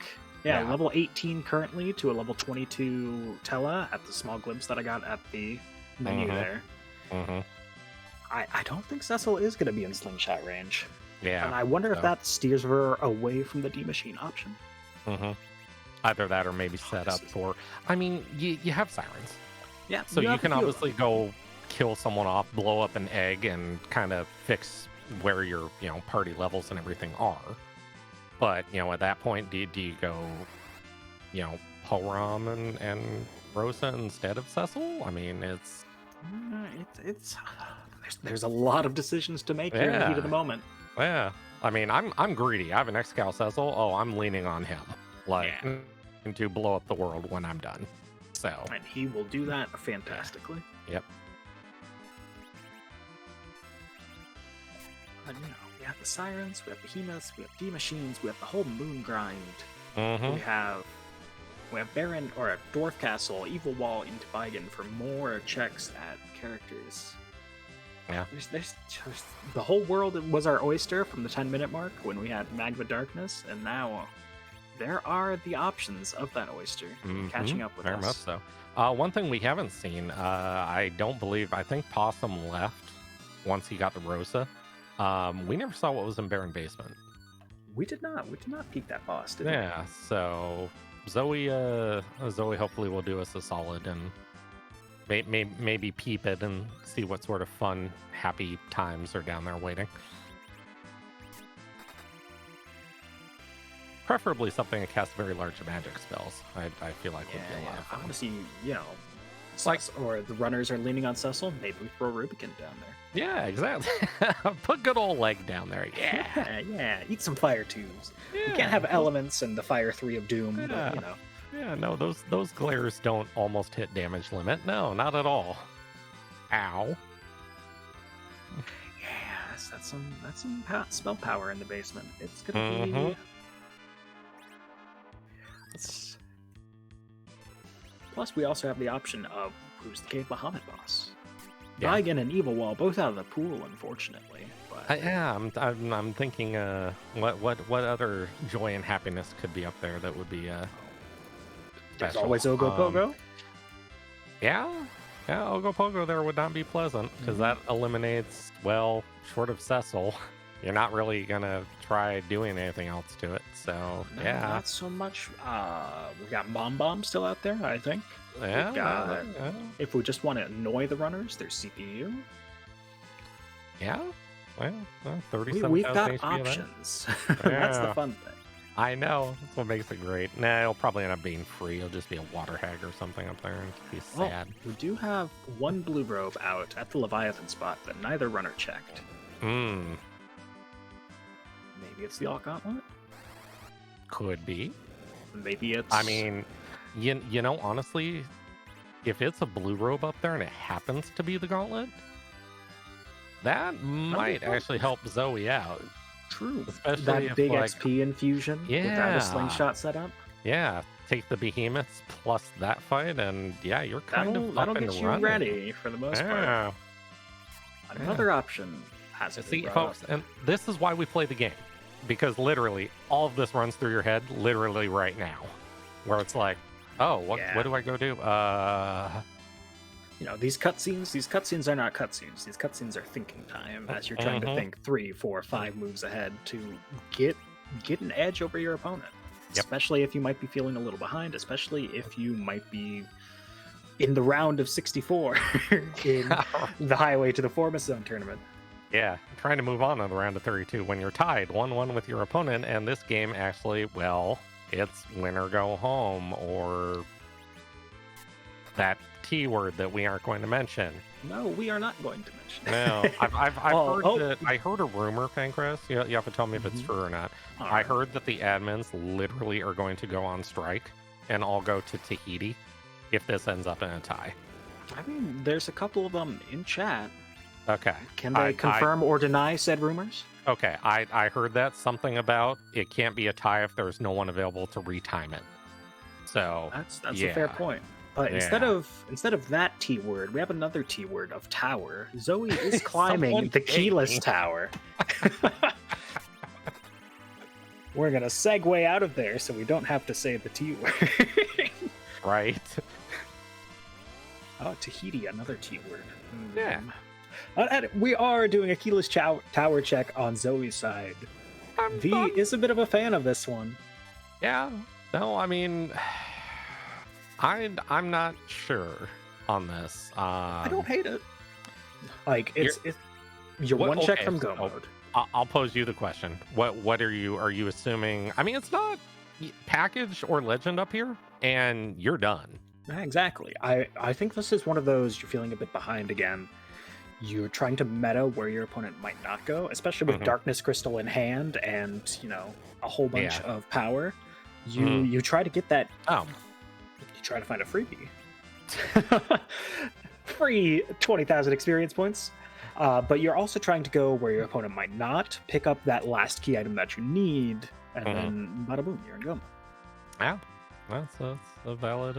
Yeah, level 18 currently to a level 22 Tella at the small glimpse that I got at the menu there. Mm-hmm. I don't think Cecil is going to be in slingshot range. Yeah. And I wonder if that steers her away from the D-Machine option. Mm-hmm. Either that or maybe set up for... I mean, you have sirens. Yeah. So you can obviously go kill someone off, blow up an egg, and kind of fix where your, party levels and everything are. But, at that point, do you go, Porum and Rosa instead of Cecil? I mean, it's... There's a lot of decisions to make here in the heat of the moment. Yeah. I mean, I'm greedy. I have an X-Cal Cecil. Oh, I'm leaning on him. And to blow up the world when I'm done. So. And he will do that fantastically. Yep. But, we have the Sirens, we have Behemoths, we have D-Machines, we have the whole Moon Grind. Mm-hmm. We have Baron, or a Dwarf Castle, Evil Wall into Bigan for more checks at characters. Yeah. There's the whole world was our oyster from the 10-minute mark when we had Magma Darkness, and now there are the options of that oyster catching up with Very us. much so. One thing we haven't seen, I think Possum left once he got the Rosa. We never saw what was in Baron Basement. We did not peek that boss, did we? Yeah, so Zoe hopefully will do us a solid and maybe peep it and see what sort of fun, happy times are down there waiting. Preferably something that casts very large magic spells. I feel like would be a lot of fun. I want to see, like, or the runners are leaning on Cecil. Maybe we throw Rubicon down there. Yeah, exactly. Put good old leg down there. Yeah. Eat some fire tubes. We can't have elements and the Fire 3 of Doom, but Yeah, no, those glares don't almost hit damage limit. No, not at all. Ow. Yes, that's some spell power in the basement. It's gonna be. Plus, we also have the option of who's the Cave Bahamut boss. Yeah. Daigen and Evil Wall both out of the pool, unfortunately. But Yeah, I'm thinking what other joy and happiness could be up there that would be there's special. always Ogopogo. Yeah, Ogopogo there would not be pleasant because that eliminates, well, short of Cecil, you're not really gonna try doing anything else to it. So No, yeah, not so much. We got Bomb Bomb still out there, I think. yeah, got- yeah, If we just want to annoy the runners, there's CPU. yeah. Well, 37,000 We've got HP of that. options. That's the Yeah. fun thing. I know. That's what makes it great. Nah, it'll probably end up being free. It'll just be a water hag or something up there and be Well, sad. we do have one Blue Robe out at the Leviathan spot that neither runner checked. Hmm. Maybe it's the All Gauntlet. Could be. Maybe it's. I mean, you know, honestly, if it's a blue robe up there and it happens to be the gauntlet, that might fun. actually help Zoe out. true. Especially That if, big like, XP infusion without Yeah. a slingshot setup. Yeah, take the behemoths plus that fight, and yeah, you're kind of That'll up and get you running. ready for the most part. Yeah. Another option has See, been folks, brought up. and this is why we play the game, because literally all of this runs through your head literally right now, where it's like, oh, what Yeah. what do I go do? You know, these cutscenes are not cutscenes. These cutscenes are thinking time as you're trying to Mhm. think 3, 4, 5 moves ahead to get an edge over your opponent. Yep. Especially if you might be feeling a little behind, especially if you might be in the round of 64 in the Highway to the Formus Zone tournament. Yeah, trying to move on to the round of 32 when you're tied 1-1 with your opponent, and this game actually, well, it's win or go home, or that T word that we aren't going to mention. No, we are not going to mention. No, I've Oh, heard oh. that. I heard a rumor, Pancras. You have to tell me if it's Mhm. true or not. All I right. heard that the admins literally are going to go on strike and all go to Tahiti if this ends up in a tie. I mean, there's a couple of them in chat. Okay. Can they I- confirm or deny said rumors? Okay, I heard that something about it can't be a tie if there's no one available to retime it. So That's a fair yeah. point. But instead of that T word, we have another T word of tower. Zoe is climbing Someone the keyless dang. tower. We're gonna segue out of there so we don't have to say the T word. right. Oh, Tahiti, another T word. Yeah. And we are doing a keyless tower check on Zoe's side. V is a bit of a fan of this one. Yeah. No, I mean, I'm not sure on this. I don't hate it. Like it's you're What- one check okay, from so- go mode. I'll pose you the question. What are you assuming? I mean, it's not package or legend up here, and you're done. Yeah, exactly. I think this is one of those you're feeling a bit behind again. You're trying to meta where your opponent might not go, especially with Mhm. Darkness Crystal in hand and a whole bunch Yeah. of power. You try to get that. Oh, You try to find a freebie. Free 20,000 experience points. But you're also trying to go where your opponent might not, pick up that last key item that you need, and then bada boom, you're in go. yeah. That's a valid.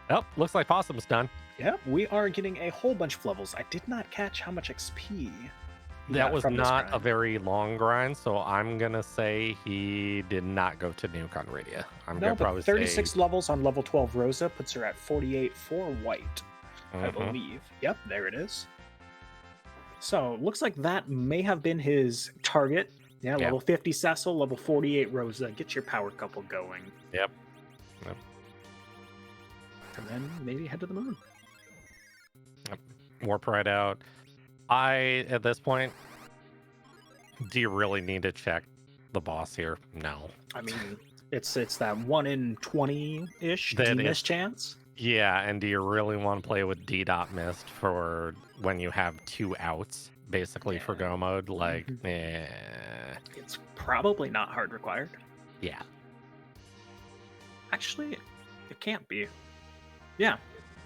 Oh, looks like Possum's done. Yeah, we are getting a whole bunch of levels. I did not catch how much XP. he That got was from this not a grind. very long grind, so I'm gonna say he did not go to Nuke on Radia. I'm No, gonna but probably 36 say, levels on level 12 Rosa puts her at 48 for white, I Mhm. believe. Yep, there it is. So, looks like that may have been his target. Yeah, Yeah. level 50 Cecil, level 48 Rosa. Get your power couple going. Yep. And then maybe head to the moon. Warp right out. At this point, do you really need to check the boss here? No. I mean, it's that 1 in 20-ish That miss is- chance. Yeah, and do you really want to play with D-Dot Mist for when you have 2 outs, basically, for Yeah. go mode? Like, Mhm. It's probably not hard required. yeah. Actually, it can't be. Yeah,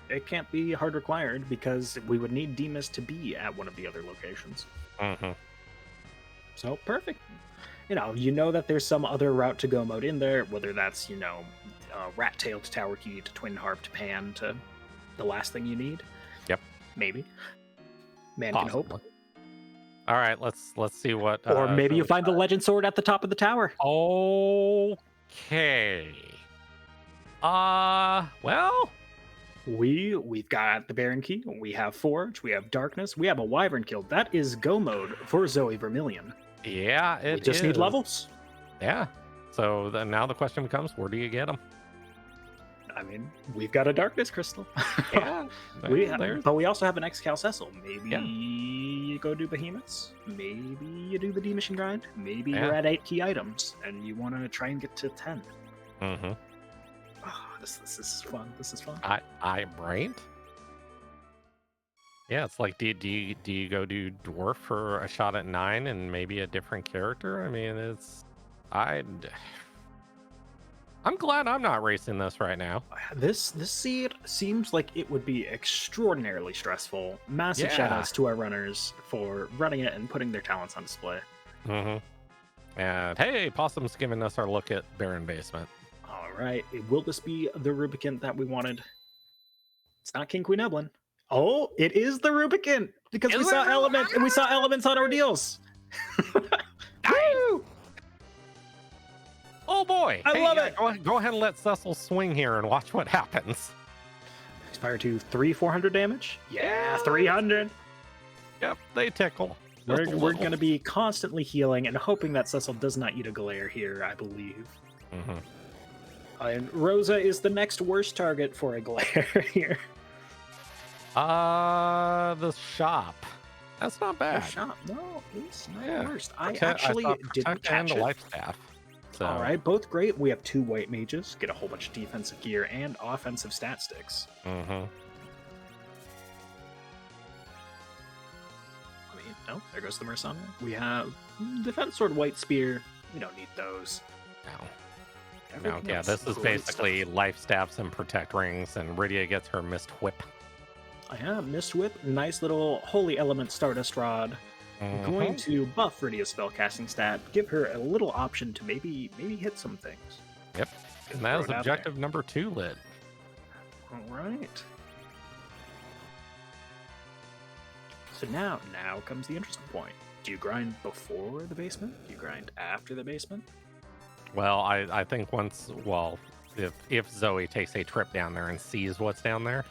it can't be hard required because we would need Demas to be at one of the other locations. hmm So, perfect. you know that there's some other route to go mode in there, whether that's, rat tail to tower key to twin harp to pan to the last thing you need. Yep. Maybe. Man Possibly. can hope. All right, let's see what. Or maybe you find the legend sword at the top of the tower. Okay. Well. We've got the Baron Key, we have Forge, we have Darkness, we have a Wyvern Guild. That is go mode for ZoeVermilion. Yeah, We just need levels. Yeah. So now the question becomes, where do you get them? I mean, we've got a Darkness Crystal. Yeah. But we also have an X-Cal Cecil. Maybe you go do Behemoths. Maybe you do the D Mission grind. Maybe you're at 8 key items and you want to try and get to 10. Mm-hmm. Oh, this is fun. This is fun. I'm right. Yeah, it's like, do you go do Dwarf for a shot at 9 and maybe a different character? I mean, I'm glad I'm not racing this right now. This seed seems like it would be extraordinarily stressful. Massive shout outs to our runners for running it and putting their talents on display. Mm-hmm. And hey, Possum's giving us our look at Baron Basement. All right, will this be the Rubicant that we wanted? It's not King Queen Evelyn. Oh, it is the Rubicant because we saw elements and we saw elements on Ordeals. Woo! Oh boy! I love it. Go ahead and let Cecil swing here and watch what happens. Expire to 400 damage. Yeah, 300. Yep, they tickle. We're going to be constantly healing and hoping that Cecil does not eat a glare here, I believe. Mm-hmm. And Rosa is the next worst target for a glare here. The shop. That's not bad. The shop. No, it's not worst. I actually didn't catch and it. a life staff. So. All right, both great. We have 2 white mages, get a whole bunch of defensive gear and offensive stat sticks. Mm-hmm. I mean, no, there goes the Mercenary. We have defense sword, white spear. We don't need those. No, yeah, this is basically life staffs and protect rings, and Rydia gets her mist whip. I have Mist Whip, nice little Holy Element Stardust Rod. Mm-hmm. Going to buff Rydia's spellcasting stat, give her a little option to maybe hit some things. Yep, and that is objective number 2 lit. All right. So now comes the interesting point. Do you grind before the basement? Do you grind after the basement? Well, I think if Zoe takes a trip down there and sees what's down there,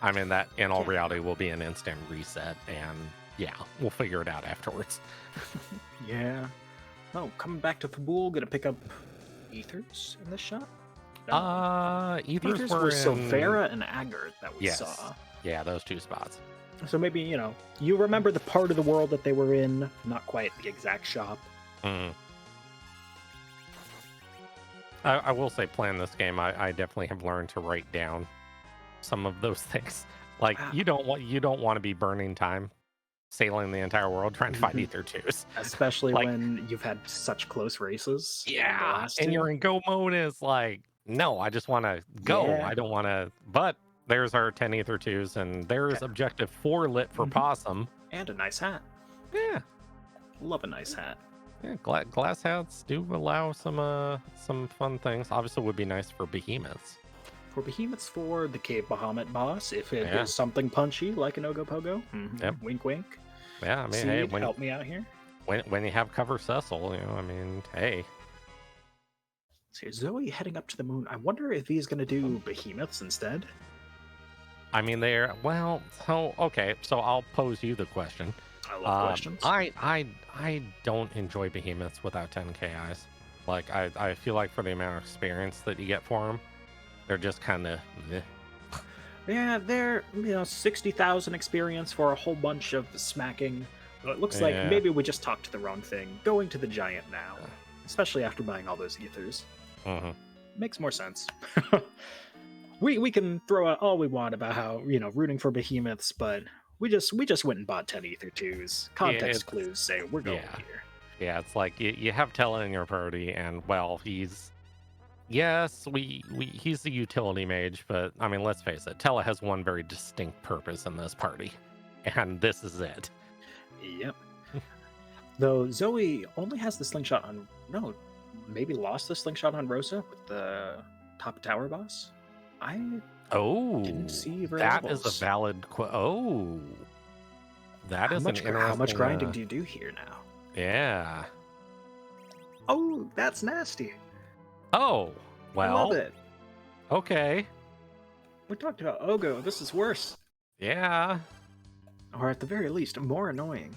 I mean, that in all reality will be an instant reset, and yeah, we'll figure it out afterwards. Yeah. Oh, coming back to Fabul, gonna pick up Ethers in this shot? No. Ethers were Silvera and Agard that we saw. Yeah, those 2 spots. So maybe, you remember the part of the world that they were in, not quite the exact shop. Mm. I will say, playing this game, I definitely have learned to write down some of those things. Like, you don't want to be burning time sailing the entire world trying to find Ether 2s. Especially when you've had such close races. Yeah, and you're in go mode is like, no, I just want to go. Yeah. I don't want to... But there's our 10 Ether 2s, and there's objective 4 lit for Possum. And a nice hat. Yeah. Love a nice hat. Yeah, glass hats do allow some fun things. Obviously, it would be nice for behemoths. For behemoths, for the Cave Bahamut boss, if it is something punchy like an Ogopogo. Mm-hmm. Yep. Wink, wink. Yeah, I mean, Seed, hey, help me out here. When you have cover Cecil, I mean, hey. So Zoe heading up to the moon. I wonder if he's going to do behemoths instead. I mean, okay, so I'll pose you the question. I love questions. I don't enjoy behemoths without 10 KIs. Like, I feel like for the amount of experience that you get for them, they're just kind of... Yeah, they're, 60,000 experience for a whole bunch of smacking. But it looks like maybe we just talked to the wrong thing. Going to the giant now, especially after buying all those ethers. Mm-hmm. Makes more sense. we can throw out all we want about how, rooting for behemoths, but we just went and bought 10 ether 2s. Context clues say we're going here. Yeah, it's like you have Tella in your party, and he's he's the utility mage, but I mean, let's face it, Tella has one very distinct purpose in this party, and this is it. Yep. Though Zoe only has the slingshot on. No, maybe lost the slingshot on Rosa with the top tower boss. I Oh, didn't see her that levels. is a valid. Oh, that How is much, an interesting. how much grinding do you do here now? Yeah. Oh, that's nasty. Oh, well. I love it. Okay. We talked about Ogo. This is worse. Yeah. Or at the very least, more annoying.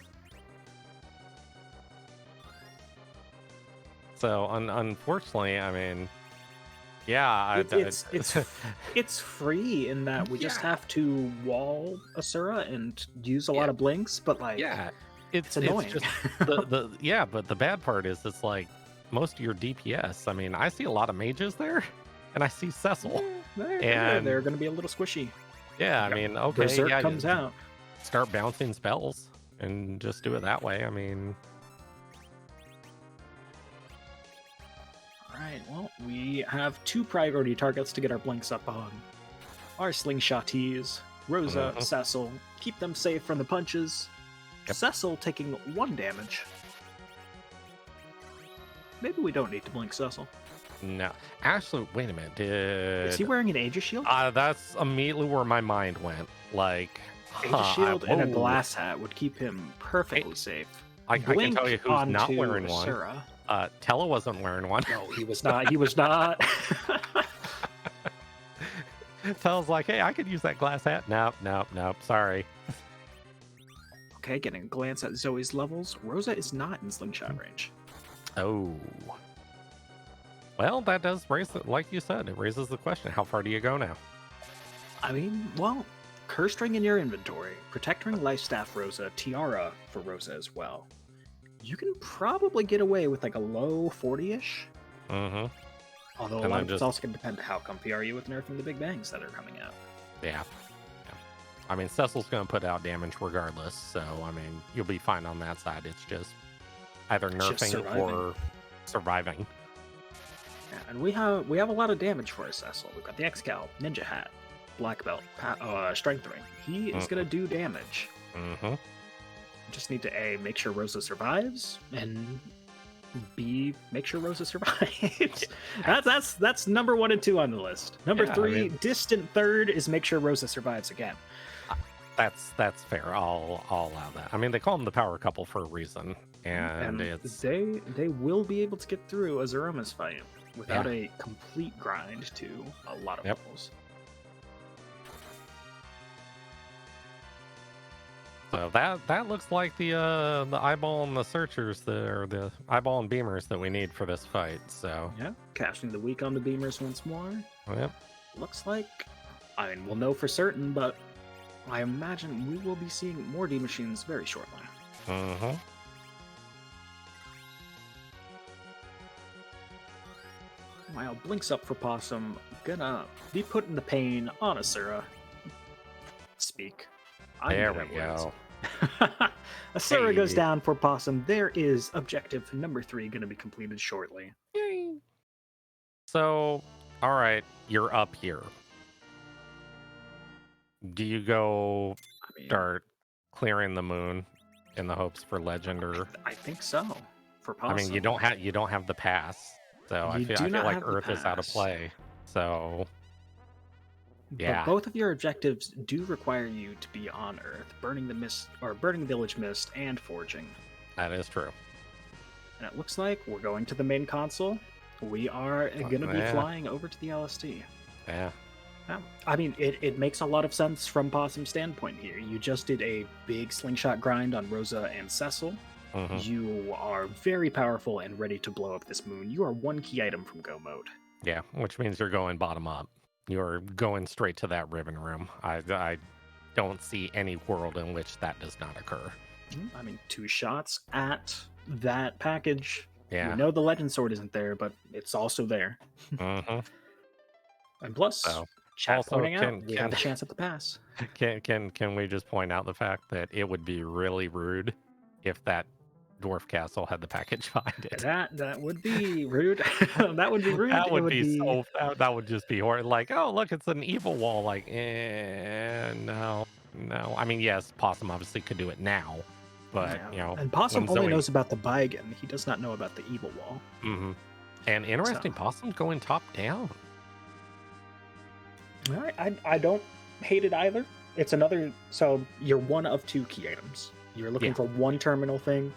So, unfortunately, I mean, yeah, It's free in that we just have to wall Asura and use a lot of blinks, but like, yeah, it's annoying. It's just yeah, but the bad part is it's like most of your DPS. I mean, I see a lot of mages there, and I see Cecil. They're going to be a little squishy. Yeah, I mean, okay, Berserk yeah, comes out. Start bouncing spells and just do it that way. I mean. Alright, well, we have 2 priority targets to get our blinks up on. Our slingshotties, Rosa, Cecil, keep them safe from the punches. Yep. Cecil taking 1 damage. Maybe we don't need to blink Cecil. No, actually, wait a minute. Is he wearing an Aegis shield? That's immediately where my mind went. Like, Aegis shield and a glass hat would keep him perfectly safe. I can tell you who's not wearing Asura. one. Tella wasn't wearing one. No, he was not. He was not. Tella's like, hey, I could use that glass hat. Nope. Sorry. Okay, getting a glance at Zoe's levels. Rosa is not in slingshot range. Oh. Well, that does raise, like you said, it raises the question: how far do you go now? I mean, well, Curse Ring in your inventory, Protect Ring, Life Staff Rosa, Tiara for Rosa as well. You can probably get away with like a low 40-ish. Mm-hmm. Although a lot of it's also going to depend how comfy are you with nerfing the big bangs that are coming out. Yeah. I mean, Cecil's going to put out damage regardless, so I mean, you'll be fine on that side. It's just either nerfing or surviving. Yeah, and we have a lot of damage for Cecil. We've got the Excal, Ninja Hat, Black Belt, Strength Ring. He is going to do damage. Mm-hmm. Just need to A, make sure Rosa survives, and B, make sure Rosa survives. That's number 1 and 2 on the list. Number 3, distant third, is make sure Rosa survives again. That's fair. I'll allow that. I mean, they call them the power couple for a reason, and it's they will be able to get through a Zeromus fight without a complete grind to a lot of levels. So that looks like the eyeball and the searchers or the eyeball and beamers that we need for this fight. So yeah, casting the weak on the beamers once more. Yep. Looks like, I mean, we'll know for certain, but I imagine we will be seeing more D machines very shortly. Mm-hmm. While Blinks up for Possum, gonna be putting the pain on Asura. Speak. There we go. Asura goes down for Possum. There is objective number 3 going to be completed shortly. Yay. So, all right, you're up here. Do you go start clearing the moon in the hopes for legend, or? I think so. For Possum. I mean, you don't have the pass, so I feel like Earth is out of play. So. Yeah. But both of your objectives do require you to be on Earth, burning the mist or burning village mist and forging. That is true. And it looks like we're going to the main console. We are going to be flying over to the LSD. Yeah. I mean, it makes a lot of sense from Possum's standpoint here. You just did a big slingshot grind on Rosa and Cecil. Mm-hmm. You are very powerful and ready to blow up this moon. You are 1 key item from go mode. Yeah, which means you're going bottom up. You're going straight to that ribbon room. I don't see any world in which that does not occur. I mean, 2 shots at that package. Yeah. We know the Legend Sword isn't there, but it's also there. Mm-hmm. And plus, chat also, pointing out, we have a chance at the pass. Can we just point out the fact that it would be really rude if that Dwarf Castle had the package behind it? That would be rude. That would be rude. That would be so. That would just be horrible. Like, oh look, it's an evil wall. Like, no. I mean, yes, Possum obviously could do it now, But and Possum when only Zoe- knows about the Baigan. He does not know about the evil wall. Mhm. And interesting, Possum going top down. All right, I don't hate it either. It's another. So you're one of 2 key items. You're looking for one terminal thing.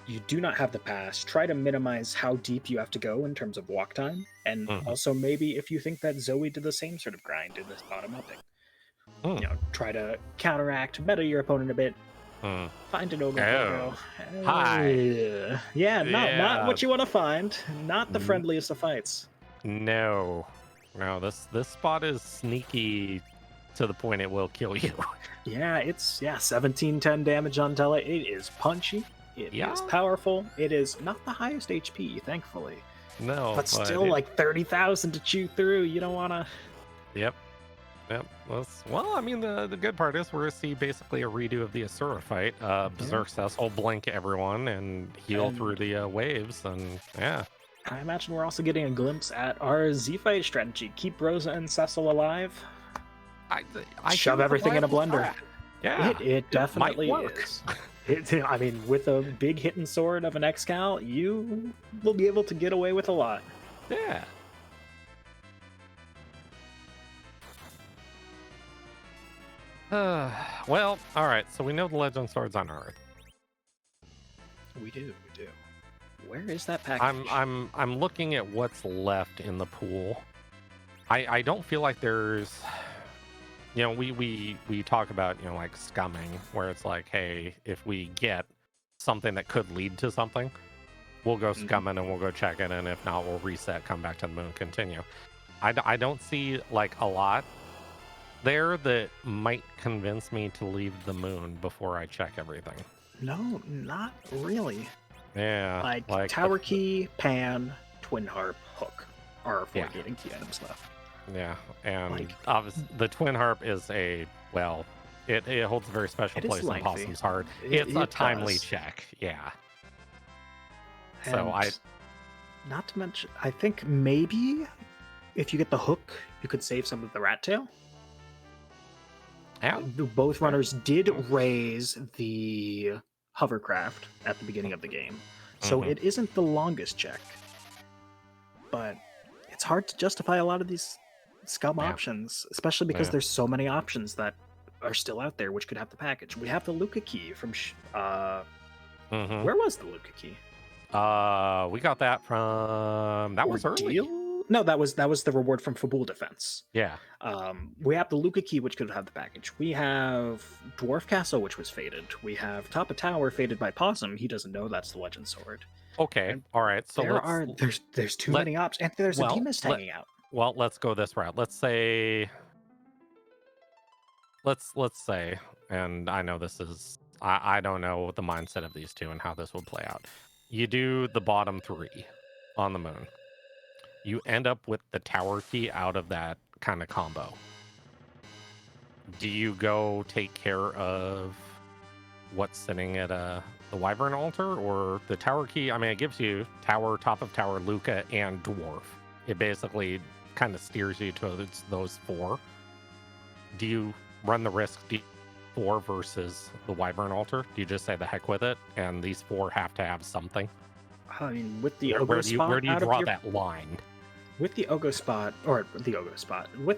You do not have the pass. Try to minimize how deep you have to go in terms of walk time, and also maybe if you think that Zoe did the same sort of grind in this bottom upping, try to counteract, meta your opponent a bit. Find an ogre. Hi. Yeah, not what you want to find. Not the friendliest of fights. No, this spot is sneaky to the point it will kill you. Yeah, it's 17-10 damage on Tele. It is punchy. It is powerful. It is not the highest HP, thankfully. No, but still like 30,000 to chew through. You don't want to. Yep. Well, I mean, the good part is we're going to see basically a redo of the Asura fight. Berserk Cecil blink everyone and heal through the waves, and I imagine we're also getting a glimpse at our Z fight strategy. Keep Rosa and Cecil alive. I shove everything in a blender. Yeah, it definitely might work. is. I mean, with a big hitting sword of an Excal, you will be able to get away with a lot. Yeah. Well, all right. So we know the legend sword's on Earth. We do. Where is that package? I'm looking at what's left in the pool. I don't feel like there's, we talk about like scumming, where it's like, hey, if we get something that could lead to something, we'll go scumming and we'll go check it, and if not, we'll reset, come back to the moon, continue. I don't see like a lot there that might convince me to leave the moon before I check everything. No, not really. Yeah. Like Tower Key, Pan, Twin Harp, Hook are 4 gating key items left. Yeah, and obviously the Twin Harp is it holds a very special place in Possum's heart. It's a timely check, yeah. And so not to mention, I think maybe if you get the Hook, you could save some of the Rat Tail. Yeah. Both runners did raise the hovercraft at the beginning of the game, so it isn't the longest check, but it's hard to justify a lot of these scum options, especially because there's so many options that are still out there which could have the package. We have the Luca key from where was the Luca key? We got that from was early. No, that was the reward from Fabul Defense. Yeah. We have the Luca key, which could have the package. We have Dwarf Castle, which was faded. We have Top of Tower, faded by Possum. He doesn't know that's the Legend Sword. Okay. All right. So there's too many options, and there's a Demus hanging out. Well, let's go this route. Let's say, and I know this is, I don't know the mindset of these two and how this will play out. You do the bottom 3 on the moon. You end up with the Tower Key out of that kind of combo. Do you go take care of what's sitting at the Wyvern altar, or the Tower Key? I mean, it gives you Tower, Top of Tower, Luca, and Dwarf. It basically kind of steers you to those 4. Do you run the risk 4 versus the Wyvern altar? Do you just say the heck with it, and these 4 have to have something? I mean, with the where do you draw that line? With the with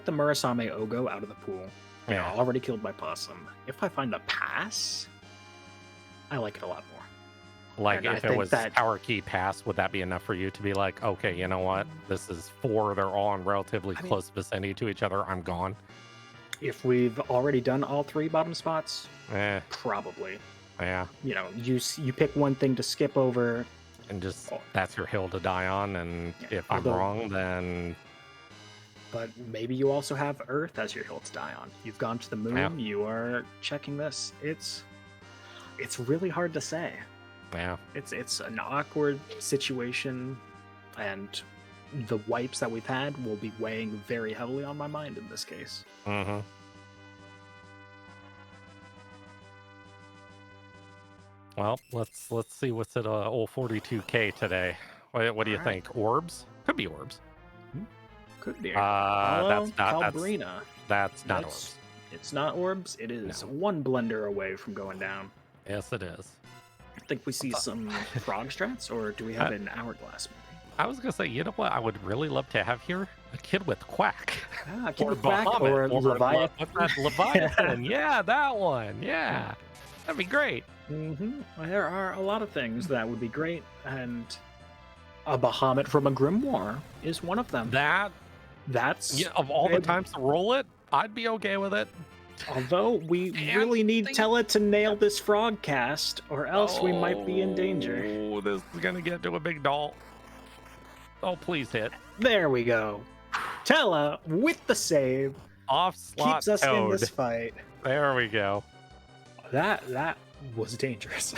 the Murasame Ogo out of the pool, already killed by Possum. If I find a pass, I like it a lot more. Like, if it was Tower Key pass, would that be enough for you to be like, okay, you know what? This is 4. They're all in relatively close vicinity to each other. I'm gone. If we've already done all 3 bottom spots, probably. Yeah. You pick one thing to skip over. And just, that's your hill to die on, and if I'm wrong, then... But maybe you also have Earth as your hill to die on. You've gone to the moon, you are checking this. It's really hard to say. Yeah. It's an awkward situation, and the wipes that we've had will be weighing very heavily on my mind in this case. Mm-hmm. Well, let's see what's at old 42K today. What do you think? Orbs? Could be orbs. Could be. That's not Calbrina. That's not orbs. It's not orbs. It is 1 blender away from going down. Yes, it is. I think we see some frog strats, or do we have an hourglass maybe? I was gonna say, you know what? I would really love to have here a kid with quack, Kid or with Quack, Bahamut, or Leviathan. what's that? Leviathan. Yeah, that one. Yeah, that'd be great. There are a lot of things that would be great, and a Bahamut from a grimoire is one of them. That's Yeah, of all the times to roll it, I'd be okay with it. Although we really need Tella to nail this frog cast, or else we might be in danger. Oh, this is gonna get to a big doll. Oh, please hit. There we go. Tella with the save Off slot keeps us Toad. in this fight. There we go. That was dangerous.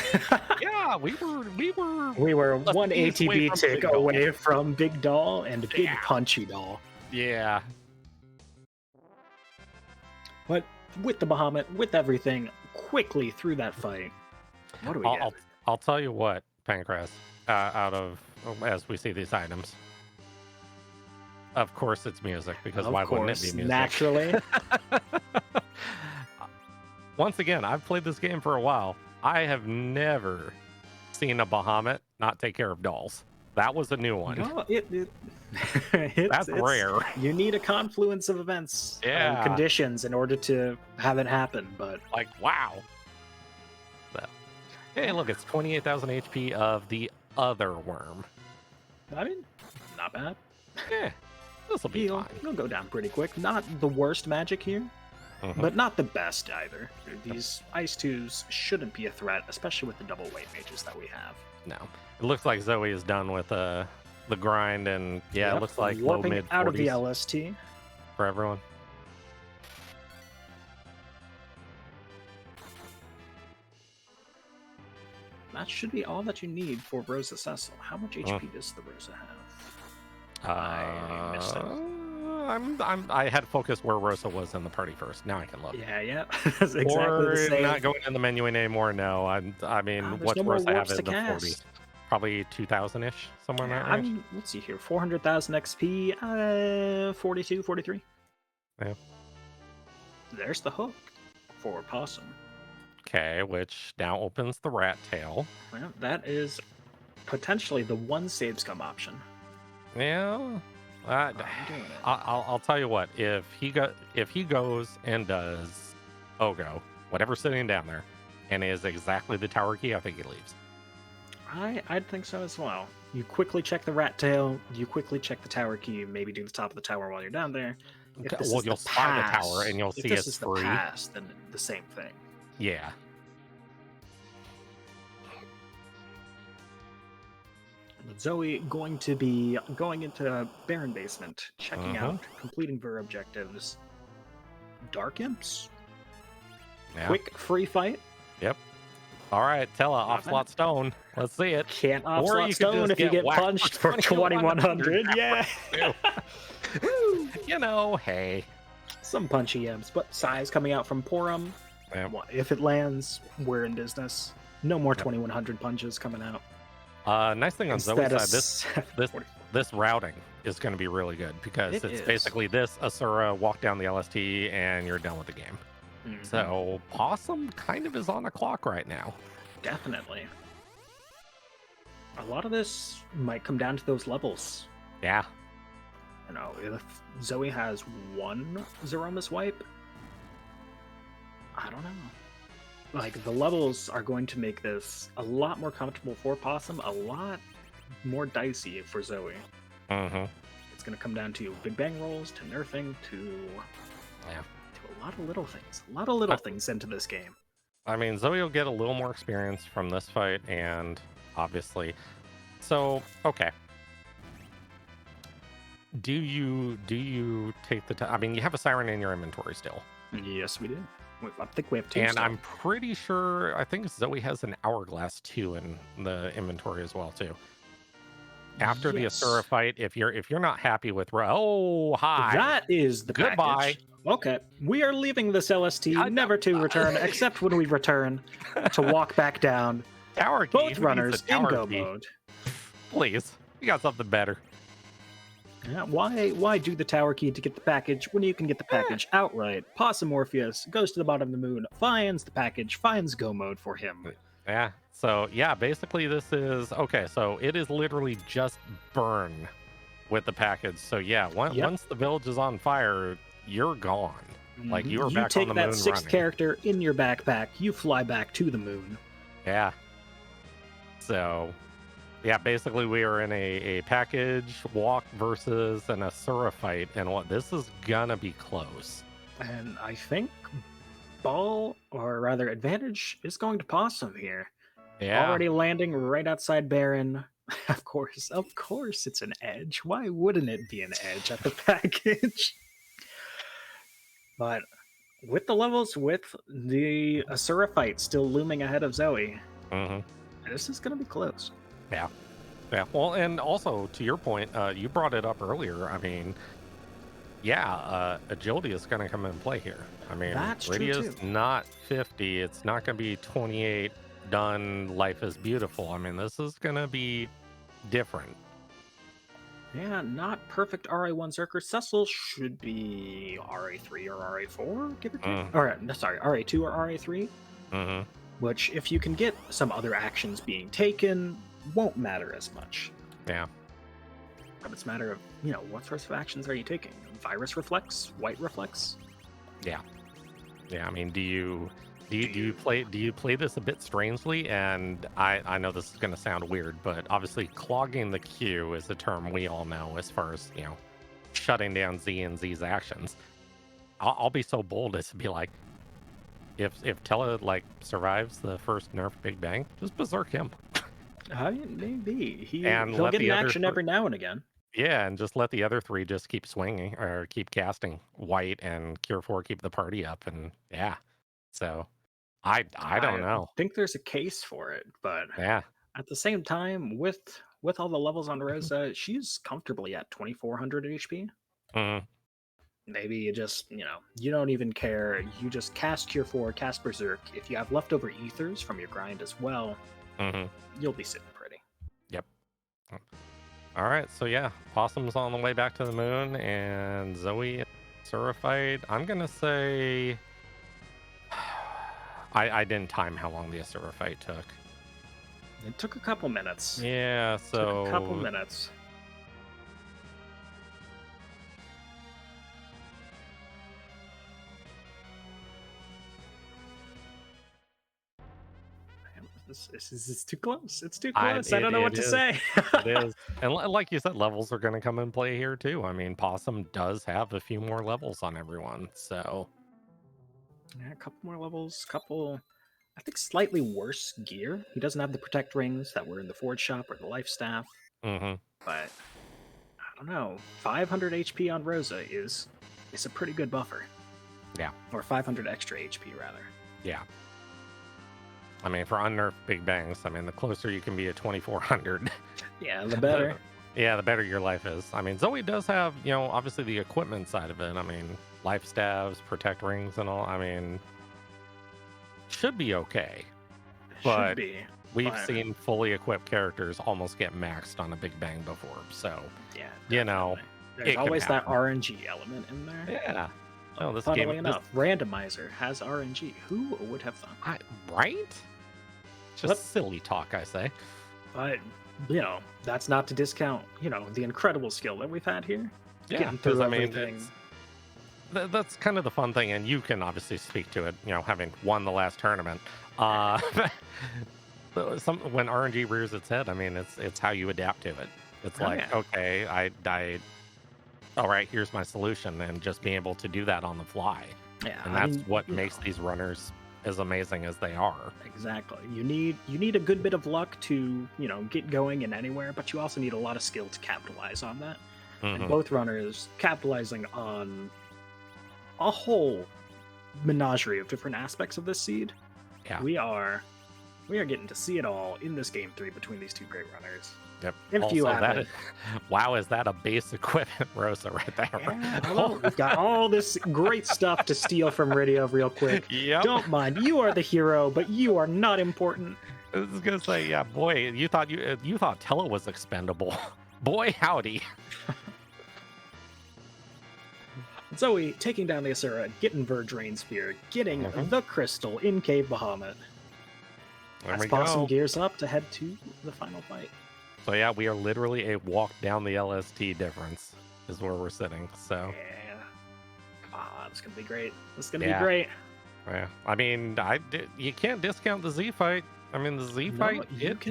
Yeah, we were a one piece away ATB from tick Big Doll. away from Big Doll and Big Yeah. Punchy Doll. Yeah. But with the Bahamut, with everything, quickly through that fight. What do we get? I'll tell you what, Pancras, out of as we see these items. Of course, it's music, because why wouldn't it be music? Naturally. Once again, I've played this game for a while. I have never seen a Bahamut not take care of dolls. That was a new one. No, it's That's rare. You need a confluence of events and Yeah. conditions in order to have it happen, but Like, wow. So, hey, look, it's 28,000 HP of the other worm. I mean, not bad. Yeah, this will be fine. He'll go down pretty quick. Not the worst magic here, Mhm. but not the best either. These Ice 2s shouldn't be a threat, especially with the double weight mages that we have. No, it looks like Zoe is done with the grind, and yeah, Yep, it looks like low warping mid out of the 40s LST. for everyone. That should be all that you need for Rosa Cecil. How much HP does the Rosa have? I missed it. I had to focus where Rosa was in the party first. Now I can look. Yeah. That's exactly or the same. not going in the menu anymore. No, I mean, there's what's no more Rosa have warps in to the cast. 40s? Probably 2,000 ish, somewhere in that I range. mean, let's see here. 400,000 XP, 42, 43. Yeah. There's the hook for Possum. Okay, which now opens the rat tail. Well, that is potentially the one save scum option. Yeah. I'm doing it. I'll tell you what. If he goes and does Ogo, whatever's sitting down there, and is exactly the tower key, I think he leaves. I'd think so as well. You quickly check the rat tail. You quickly check the tower key. Maybe do the top of the tower while you're down there. If Okay, this well, is you'll the spy the pass- tower and you'll if see this it's is the free. pass, then the same thing. Yeah. But Zoe going to be going into Baron Basement, checking out, completing her objectives. Dark Imps. Yeah. Quick free fight. Yep. All right, Tella, off slot stone. Let's see it. Can't Or offslot you could stone just if you get get whacked punched for for 2100. Yeah. You know, hey. Some punchy imps, but size coming out from Porum. Yeah. If it lands, we're in business. No more 2100 punches coming out. Nice thing on Zoe's Instead of side, this routing is going to be really good because It it's is. basically this Asura walk down the LST and you're done with the game. Mhm. So Possum kind of is on the clock right now. Definitely. A lot of this might come down to those levels. Yeah. You know, if Zoe has one Zeromus wipe, I don't know. Like, the levels are going to make this a lot more comfortable for Possum, a lot more dicey for Zoe. Mm-hmm. It's going to come down to big bang rolls, to nerfing, to Yeah. a lot of little things. A lot of little things into this game. I mean, Zoe will get a little more experience from this fight, and obviously, so okay. Do you take the time? I mean, you have a siren in your inventory still, Yes, we do. I think we have two. and still. I'm pretty sure I think Zoe has an hourglass too in the inventory as well too. After the Yes. Asura fight, if you're not happy with hi, That is the Goodbye. package. Okay, we are leaving this LST, I know. never to return, except when we return to walk back down. tower key. Both Who needs runners a in tower go key? mode. Please, you got something better. Yeah, why do the tower key to get the package when you can get the package outright? Possumorpheus goes to the bottom of the moon, finds the package, finds go mode for him. Yeah. So yeah, basically this is okay. So it is literally just burn with the package. So yeah, once the village is on fire, you're gone. Like you are back on the moon. You take that sixth running. character in your backpack, you fly back to the moon. Yeah. So yeah, basically we are in a package walk versus an Asura fight, and what this is gonna be close. And I think ball, or rather advantage, is going to Possum here. Yeah. Already landing right outside Baron. Of course, it's an edge. Why wouldn't it be an edge at the package? But with the levels, with the Asura fight still looming ahead of Zoe, this is going to be close. Yeah. Yeah. Well, and also to your point, you brought it up earlier. I mean, yeah, agility is going to come into play here. I mean, That's radius true too. not 50. It's not going to be 28. Done. Life is beautiful. I mean, this is going to be different. Yeah, not perfect RA1 Zerker. Cecil should be RA3 or RA4, give or take. Or, sorry, RA2 or RA3. Which, if you can get some other actions being taken, won't matter as much. Yeah. But it's a matter of, what sorts of actions are you taking? Virus reflex? White reflex? Yeah. Yeah, I mean, do you play this a bit strangely? And I know this is going to sound weird, but obviously clogging the queue is a term we all know as far as, shutting down Z and Z's actions. I'll be so bold as to be like, if Tella survives the first nerf Big Bang, just berserk him. Maybe. He'll get an action every now and again. Yeah, and just let the other three just keep swinging or keep casting white, and Cure 4 keep the party up, and yeah. So I don't know. I think there's a case for it, but yeah, at the same time, with all the levels on Rosa, she's comfortably at 2400 HP. Maybe you just, you don't even care. You just cast Cure 4, cast Berserk. If you have leftover ethers from your grind as well, you'll be sitting pretty. Yep. All right, so yeah, Possum's on the way back to the moon, and Zoe is Asura-fied. I'm gonna say I didn't time how long the Asura fight took. It took a couple minutes. Yeah, so took a couple minutes. This is too close. It's too close. I don't know what to say. It is. And like you said, levels are going to come in play here too. I mean, Possum does have a few more levels on everyone. So yeah, a couple more levels, I think slightly worse gear. He doesn't have the protect rings that were in the Forge shop or the life staff. But I don't know. 500 HP on Rosa is a pretty good buffer. Yeah. Or 500 extra HP rather. Yeah. I mean, for unnerfed Big Bangs, I mean, the closer you can be at 2400. Yeah, the better. The better your life is. I mean, Zoe does have, obviously the equipment side of it. I mean, life staves, protect rings, and all. I mean, should be okay. But we've seen fully equipped characters almost get maxed on a Big Bang before. So, yeah, there's always that RNG element in there. Yeah. Oh, this Funnily game enough, randomizer has RNG. Who would have thought? Right? Just silly talk, I say. But that's not to discount the incredible skill that we've had here. Yeah, because I mean, that's kind of the fun thing, and you can obviously speak to it. Having won the last tournament, when RNG rears its head, I mean, it's how you adapt to it. It's okay, I died. All right, here's my solution, and just being able to do that on the fly. Yeah, and that's what makes these runners as amazing as they are. Exactly. You need a good bit of luck to get going in anywhere, but you also need a lot of skill to capitalize on that. And both runners capitalizing on a whole menagerie of different aspects of this seed. Yeah, we are getting to see it all in this game 3 between these two great runners. Yep. If you have it. Wow, is that a base equipment Rosa right there? Yeah, we've got all this great stuff to steal from Radio real quick. Yep. Don't mind, you are the hero, but you are not important. I was gonna say, yeah, boy, you thought Tella was expendable. Boy, howdy. Zoe taking down the Asura, getting Verdrain Spear, getting the Crystal in Cave Bahamut. There As we Possum go. gears up to head to the final fight. So yeah, we are literally a walk down the LST difference is where we're sitting. So Yeah. Come on, it's gonna be great. This is gonna be great. yeah, I mean, you can't discount the Z fight. I mean, the Z fight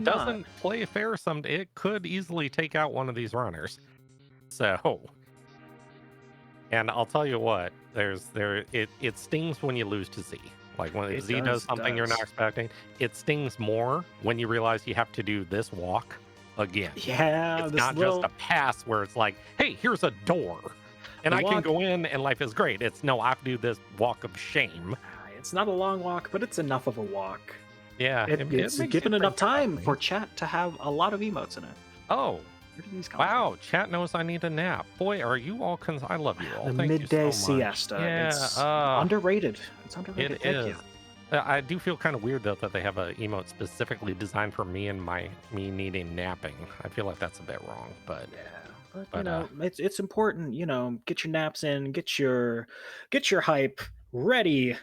doesn't play fair. It could easily take out one of these runners. So, and I'll tell you what, it stings when you lose to Z. Like when Z does something you're not expecting, it stings more when you realize you have to do this walk again. Yeah, it's not just a pass where it's like, hey, here's a door, and I can go in and life is great. It's no, I have to do this walk of shame. It's not a long walk, but it's enough of a walk. Yeah, it's given enough time for chat to have a lot of emotes in it. Oh, wow! Chat knows I need a nap. Boy, are you all? I love you all. The Thank midday you so much. siesta. Yeah, it's underrated. It's underrated. It Thank is. you. I do feel kind of weird though that they have an emote specifically designed for me and me needing napping. I feel like that's a bit wrong, but yeah. But you know, it's important. You know, get your naps in, get your hype ready.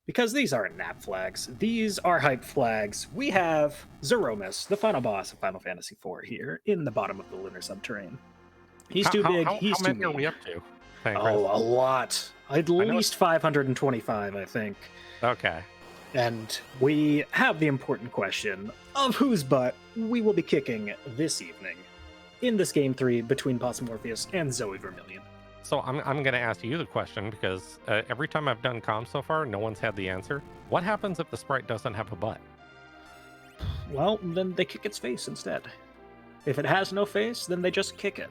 Because these aren't nap flags, these are hype flags. We have Zeromus, the final boss of Final Fantasy IV, here in the bottom of the lunar subterranean. He's too big. He's how too many are we up to? A lot. At least 525, I think. Okay. And we have the important question of whose butt we will be kicking this evening in this game 3 between Possumorpheus and ZoeVermilion. So I'm going to ask you the question because every time I've done comms so far, no one's had the answer. What happens if the sprite doesn't have a butt? Well, then they kick its face instead. If it has no face, then they just kick it.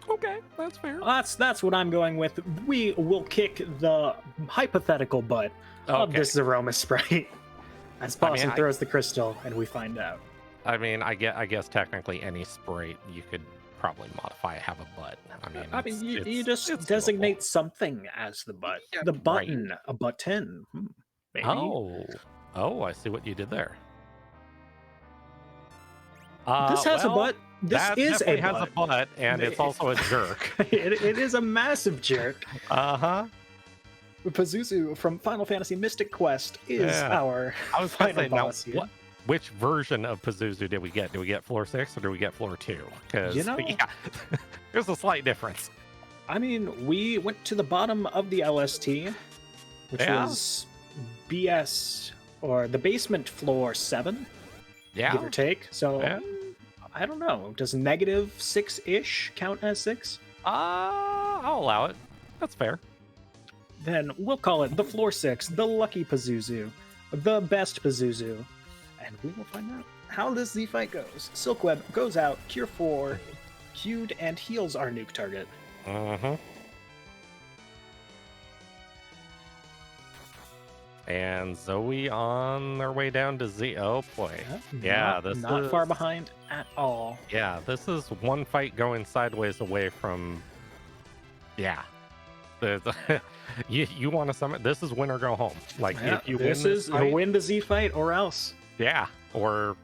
Okay, that's fair. That's what I'm going with. We will kick the hypothetical butt of this Zeromus sprite as Possum throws the crystal, and we find out. I mean, I guess technically any sprite you could probably modify have a butt. I mean, you just designate doable. Something as the butt. Yeah, the button, right. A button. Maybe. Oh, I see what you did there. This has a butt. This is a has a butt, and it's also a jerk. it is a massive jerk. Pazuzu from Final Fantasy Mystic Quest is our final boss here. Which version of Pazuzu did we get? Did we get floor 6 or did we get floor 2? Because there's a slight difference. I mean, we went to the bottom of the LST, which was BS, or the basement floor 7, give or take. So, I don't know. Does negative 6-ish count as 6? I'll allow it. That's fair. Then we'll call it the floor 6, the lucky Pazuzu, the best Pazuzu. And we will find out how this Z fight goes. Silkweb goes out, Cure 4, Q'd, and heals our nuke target. And Zoe on their way down to Z. Oh boy. This is not far behind at all. Yeah, this is one fight going sideways away from. Yeah. You want to summon? This is win or go home. Like if you win the Z fight or else. Yeah, or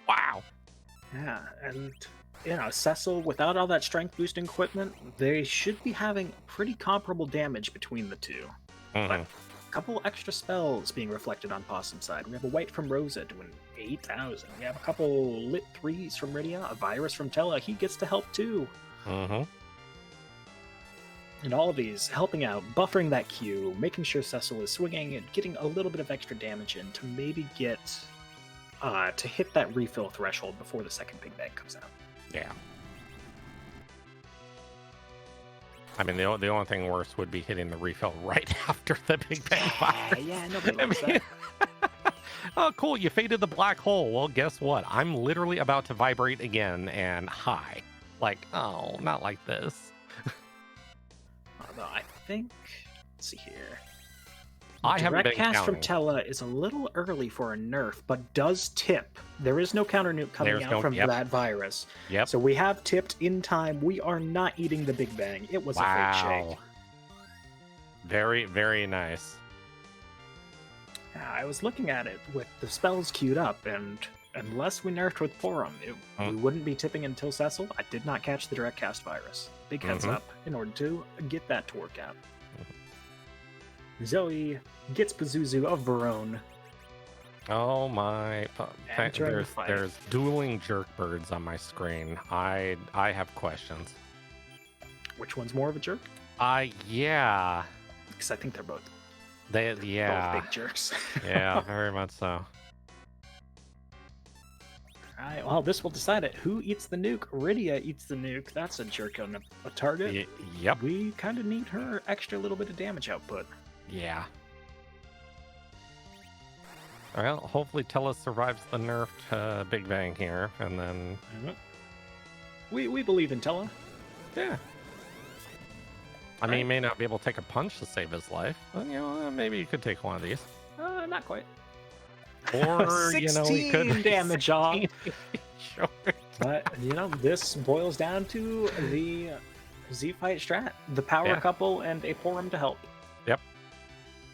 wow. Yeah, and Cecil, without all that strength boosting equipment, they should be having pretty comparable damage between the two. But a couple extra spells being reflected on Possum's side. We have a White from Rosa doing 8,000. We have a couple lit 3s from Rydia, a Virus from Tella. He gets to help too. And all of these helping out, buffering that Q, making sure Cecil is swinging and getting a little bit of extra damage in to maybe get to hit that refill threshold before the second Big Bang comes out. Yeah. I mean, the only thing worse would be hitting the refill right after the Big Bang fire. Yeah, nobody loves that. Oh, cool, you faded the black hole. Well, guess what? I'm literally about to vibrate again and high. Like, oh, not like this. Although I think, let's see here. I haven't been Direct cast counting. from Tella is a little early for a nerf, but does tip. There is no counter nuke coming out from that virus. Yep. So we have tipped in time. We are not eating the Big Bang. It was a fake shake. Very, very nice. I was looking at it with the spells queued up, and unless we nerfed with Porum, we wouldn't be tipping until Cecil. I did not catch the direct cast virus. big heads up in order to get that to work out. Zoe gets Pazuzu of Verone. Oh my! Entering the fight. There's dueling jerk birds on my screen. I have questions. Which one's more of a jerk? Yeah. Because I think they're both Both big jerks. Yeah, very much so. Alright, well, this will decide it. Who eats the nuke? Rydia eats the nuke. That's a jerk on a target. Yep. We kind of need her extra little bit of damage output. Yeah. Well, hopefully Tellus survives the nerfed Big Bang here, and then... We believe in Tella. Yeah. I mean, he may not be able to take a punch to save his life, but, maybe you could take one of these. Not quite. Or, 16 he could... damage off. Sure. But, this boils down to the Z-Fight strat. The power couple and a Porum to help. Yep.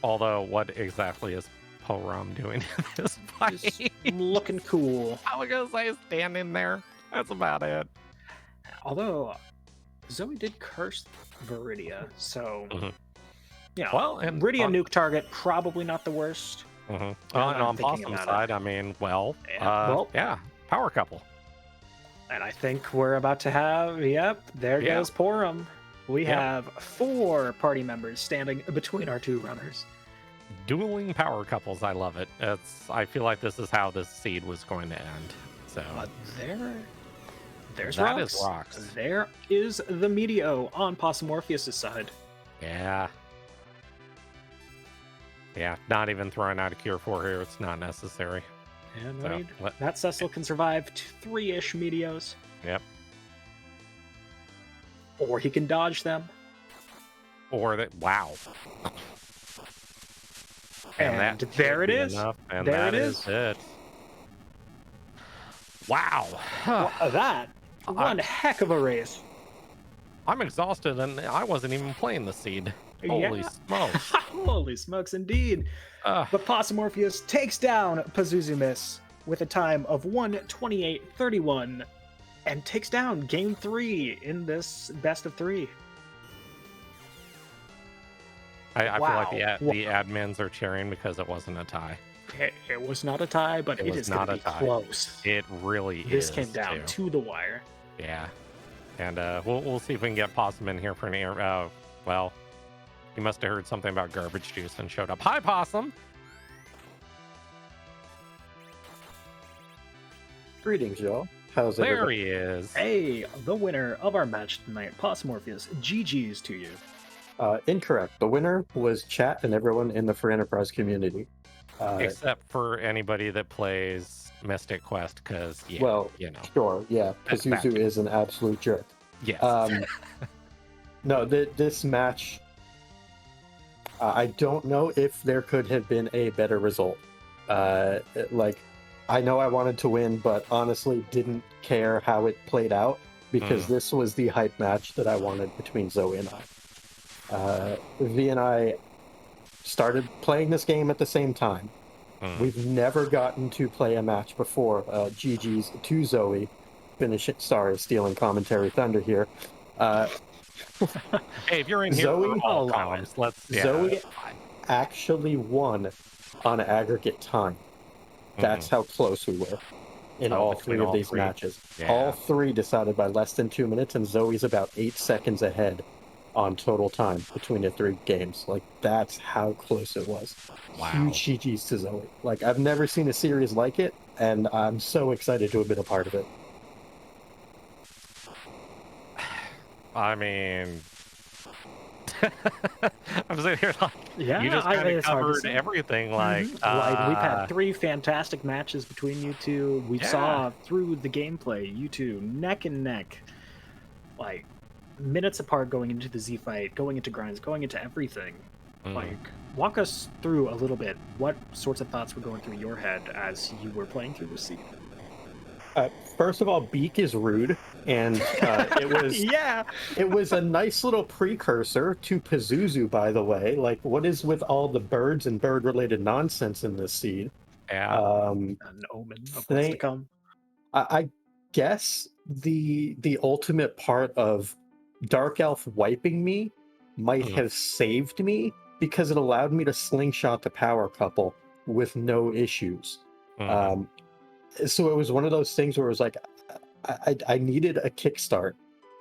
Although, what exactly is Porum doing in this fight? Just looking cool. I was going to say standing there. That's about it. Although, Zoe did curse Viridia, so... Well, and Viridia nuke target, probably not the worst. And on Possum's side, I mean, power couple. And I think we're about to have, there goes Porum. We have 4 party members standing between our 2 runners. Dueling power couples, I love it. I feel like this is how this seed was going to end. So there's that rocks. Is rocks. There is the Meteo on Possumorpheus' side. Yeah. Yeah, not even throwing out a cure for here. It's not necessary. And that Cecil can survive 3-ish Meteos. Yep. Or he can dodge them. Or that, wow. And there it is. And there that it is. It. Wow. One heck of a race. I'm exhausted and I wasn't even playing the seed. Holy smokes. Holy smokes indeed. But Possumorpheus takes down Pazuzumis with a time of 1:28.31 and takes down game 3 in this best of 3. I feel like the admins are cheering because it wasn't a tie. It was not a tie, but it is going to be close. It really this is. This came down to the wire. Yeah. And we'll see if we can get Possum in here for an air. Well, he must have heard something about garbage juice and showed up. Hi, Possum! Greetings, y'all. How's it? There he is. Hey, the winner of our match tonight, Possumorpheus. GG's to you. Incorrect. The winner was chat and everyone in the Free Enterprise community. Except for anybody that plays Mystic Quest, because, sure, yeah. Pazuzu is an absolute jerk. Yes. No, this match, I don't know if there could have been a better result. I know I wanted to win, but honestly didn't care how it played out, because this was the hype match that I wanted between Zoe and I. V and I started playing this game at the same time. We've never gotten to play a match before. GG's to Zoe. Stealing commentary thunder here. Hey, if you're in here Zoe, for all comments, Zoe actually won on aggregate time. That's how close we were in all 3 of these matches. Yeah. All 3 decided by less than 2 minutes, and Zoe's about 8 seconds ahead on total time between the 3 games. That's how close it was. Wow. Huge GG's to Zoe. I've never seen a series like it, and I'm so excited to have been a part of it. I mean, I'm sitting here you just kind of covered everything. We've had 3 fantastic matches between you two. We saw through the gameplay, you two neck and neck, minutes apart, going into the Z fight, going into grinds, going into everything. Walk us through a little bit. What sorts of thoughts were going through your head as you were playing through the seed? First of all, Beak is rude, and it was it was a nice little precursor to Pazuzu, by the way. What is with all the birds and bird-related nonsense in this seed? Yeah, an omen of what's to come. I guess the ultimate part of Dark Elf wiping me might have saved me because it allowed me to slingshot the power couple with no issues. So it was one of those things where it was like, I needed a kickstart,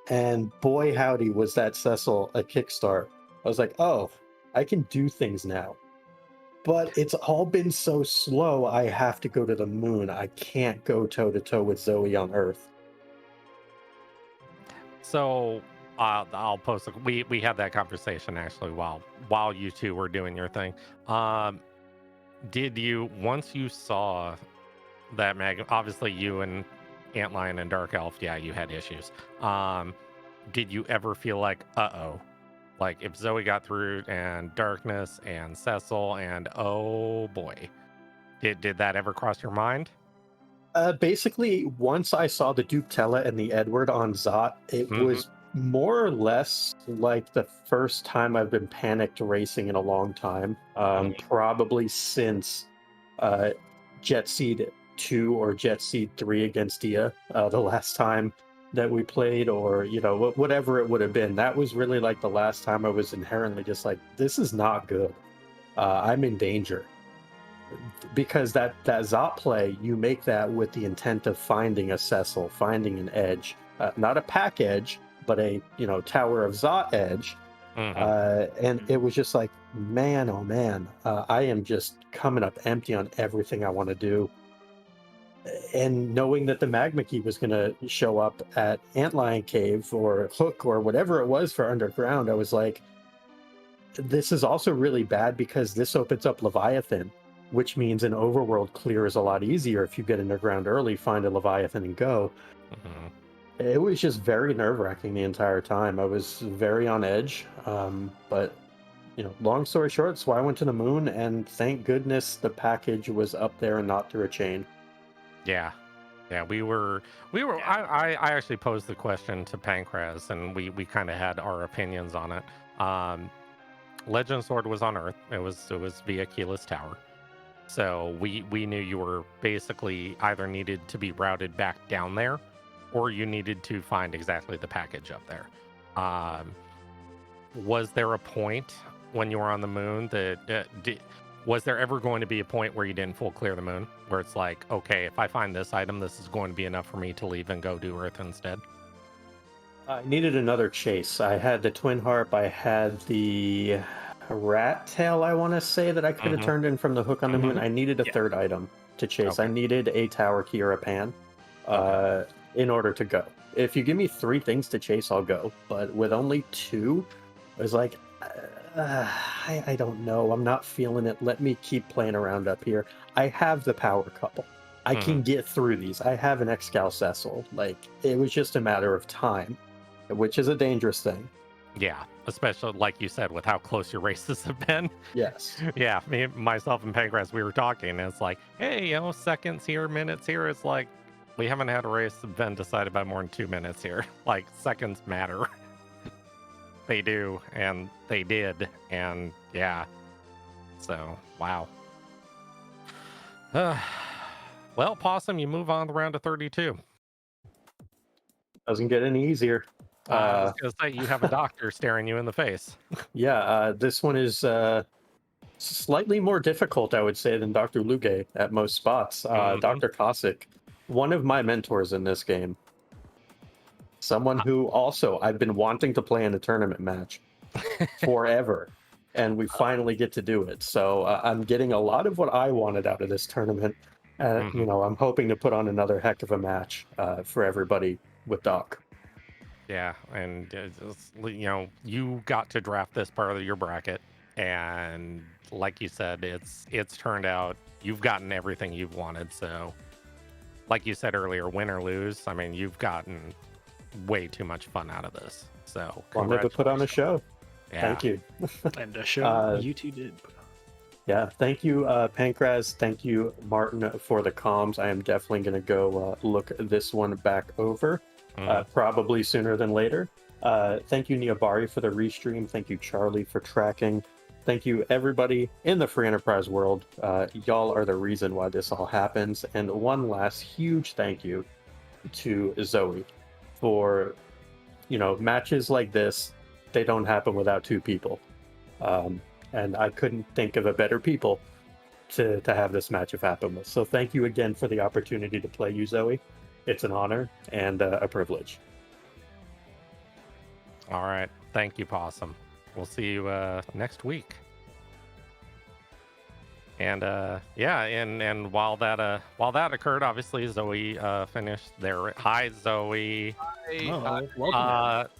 and boy howdy was that Cecil a kickstart. I was like, oh, I can do things now. But it's all been so slow, I have to go to the moon. I can't go toe-to-toe with Zoe on Earth. So I'll post. We had that conversation actually while you two were doing your thing. Did you, once you saw that Magma, obviously you and Antlion and Dark Elf, yeah, you had issues. Did you ever feel like, like if Zoe got through and Darkness and Cecil and oh boy, did that ever cross your mind? Basically, once I saw the Duke Tella and the Edward on Zot, it was more or less like the first time I've been panicked racing in a long time. Probably since Jet Seed 2 or Jet Seed 3 against Dia, the last time that we played, or, you know, whatever it would have been. That was really like the last time I was inherently just like, this is not good. I'm in danger. Because that Zot play, you make that with the intent of finding a Cecil, finding an edge, not a pack edge, but a, you know, Tower of Zot edge. And it was just like, man, oh man, I am just coming up empty on everything I want to do. And knowing that the Magma Key was going to show up at Antlion Cave or Hook or whatever it was for Underground, I was like, this is also really bad because this opens up Leviathan, which means an overworld clear is a lot easier if you get underground early, find a Leviathan and go. It was just very nerve-wracking the entire time. I was very on edge, but, you know, long story short, so I went to the moon, and thank goodness the package was up there and not through a chain. Yeah, we were. I actually posed the question to Pancraz, and we kind of had our opinions on it. Legend Sword was on Earth. It was via Keyless Tower. So we knew you were basically either needed to be routed back down there, or you needed to find exactly the package up there. Was there a point when you were on the moon that was there ever going to be a point where you didn't full clear the moon, where it's like, okay, if I find this item, this is going to be enough for me to leave and go do Earth instead? I needed another chase. I had the Twin Harp. I had the Rat Tail, I want to say, that I could have turned in from the Hook on the moon. I needed a third item to chase. I needed a Tower Key or a Pan in order to go. If you give me 3 things to chase, I'll go. But with only 2, I was like, I don't know. I'm not feeling it. Let me keep playing around up here. I have the power couple. I can get through these. I have an Excal Cecil. Like, it was just a matter of time, which is a dangerous thing. Yeah, especially like you said, with how close your races have been. Yes. Yeah, myself and Pancras, we were talking, and it's like, hey, you know, seconds here, minutes here. It's like, we haven't had a race that's been decided by more than 2 minutes here. Like, seconds matter. They do, and they did, and yeah. So, wow. Well, Possum, you move on to the round of 32. Doesn't get any easier. I was going to say, you have a doctor staring you in the face. Yeah, this one is slightly more difficult, I would say, than Dr. Luge at most spots. Dr. Cossack, one of my mentors in this game. Someone who also I've been wanting to play in a tournament match forever, and we finally get to do it. So I'm getting a lot of what I wanted out of this tournament. You know, I'm hoping to put on another heck of a match for everybody with Doc. Yeah, and you know, you got to draft this part of your bracket, and like you said, it's turned out you've gotten everything you've wanted. So, like you said earlier, win or lose, I mean, you've gotten way too much fun out of this. So, wanted to put on a show. Yeah. Thank you. And a show you two did put on. Yeah, thank you, Pancras. Thank you, Martin, for the comms. I am definitely going to go look this one back over, probably sooner than later. Thank you, Niabari, for the restream. Thank you, Charlie, for tracking. Thank you, everybody in the Free Enterprise world. Y'all are the reason why this all happens. And one last huge thank you to Zoe for matches like this, they don't happen without two people. And I couldn't think of a better people to have this matchup happen with. So thank you again for the opportunity to play you, Zoe. It's an honor and a privilege. All right. Thank you, Possum. We'll see you next week. And and while that occurred, obviously Zoe finished their hi Zoe.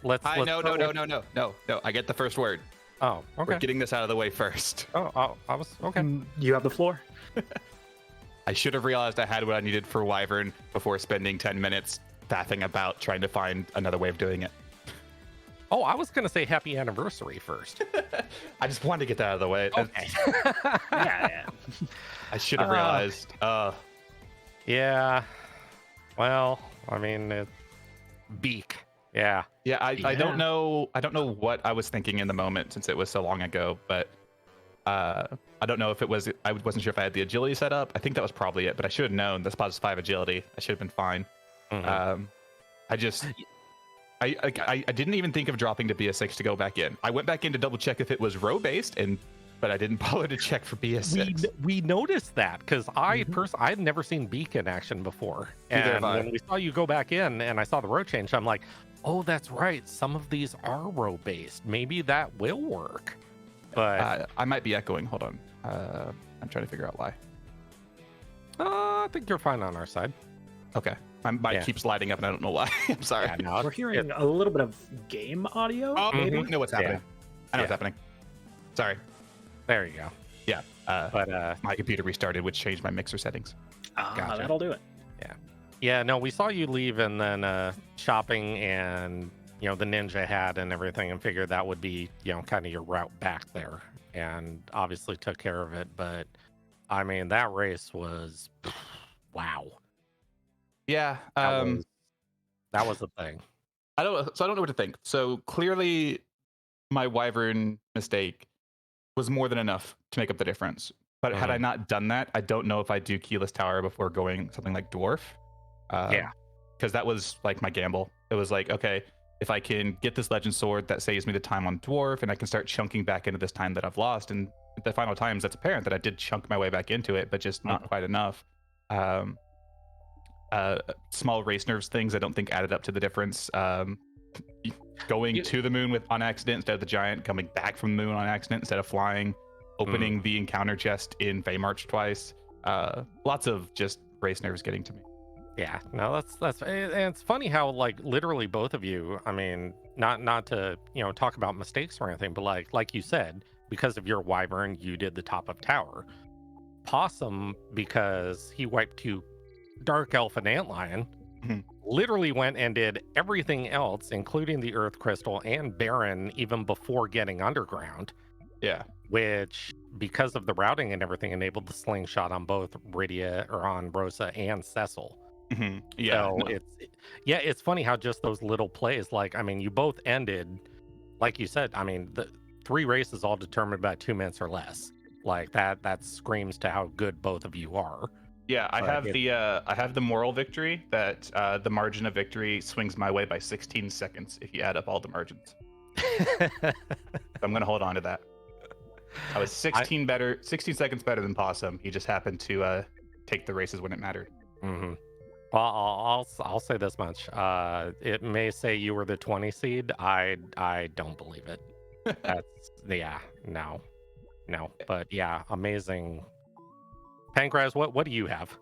Let's No. I get the first word. Oh, okay. We're getting this out of the way first. Oh, I was okay. You have the floor. I should have realized I had what I needed for Wyvern before spending 10 minutes faffing about trying to find another way of doing it. Oh, I was gonna say happy anniversary first. I just wanted to get that out of the way. Okay. Yeah. I should have realized. Yeah. Well, I mean, beak. Yeah. Yeah, I don't know. I don't know what I was thinking in the moment since it was so long ago, but I don't know if it was. I wasn't sure if I had the agility set up. I think that was probably it, but I should have known. This spot is 5 agility. I should have been fine. Mm-hmm. I didn't even think of dropping to BS6 to go back in. I went back in to double check if it was row based, but I didn't bother to check for BS6. We noticed that because I had never seen Beak in action before, and when we saw you go back in and I saw the row change, I'm like, oh, that's right. Some of these are row based. Maybe that will work. But I might be echoing. Hold on. I'm trying to figure out why. I think you're fine on our side. Okay. My mic keeps lighting up and I don't know why. I'm sorry. Yeah, no, We're hearing a little bit of game audio. Maybe. I know what's happening. I know what's happening. Sorry. There you go. Yeah. But my computer restarted, which changed my mixer settings. Gotcha. That'll do it. Yeah, no, we saw you leave and then shopping and, the ninja hat and everything and figured that would be, kind of your route back there. And obviously took care of it. But, I mean, that race was, wow. Yeah. That was the thing. I don't know what to think. So clearly my Wyvern mistake was more than enough to make up the difference. But had I not done that, I don't know if I do Keyless Tower before going something like Dwarf. Because that was like my gamble. It was like, okay, if I can get this Legend Sword, that saves me the time on Dwarf, and I can start chunking back into this time that I've lost. And at the final times, that's apparent that I did chunk my way back into it, but just not quite enough. Small race nerves things I don't think added up to the difference. Going to the moon on accident instead of the giant, coming back from the moon on accident instead of flying, opening the encounter chest in Feymarch twice. Lots of just race nerves getting to me. Yeah, no, that's and it's funny how like literally both of you, I mean, not to talk about mistakes or anything, but like you said, because of your Wyvern, you did the top of tower. Possum, because he wiped you Dark Elf and Antlion, literally went and did everything else, including the Earth Crystal and Baron, even before getting underground. Yeah. Which, because of the routing and everything, enabled the slingshot on both on Rosa and Cecil. Yeah. So it's funny how just those little plays, like, I mean, you both ended, like you said, I mean, the 3 races all determined by 2 minutes or less. Like that screams to how good both of you are. Yeah, I have the moral victory that the margin of victory swings my way by 16 seconds if you add up all the margins. I'm gonna hold on to that. I was 16 seconds better than Possum. He just happened to take the races when it mattered. Well, I'll say this much. It may say you were the 20 seed. I don't believe it. That's no. But yeah, amazing. Pancraz, what do you have?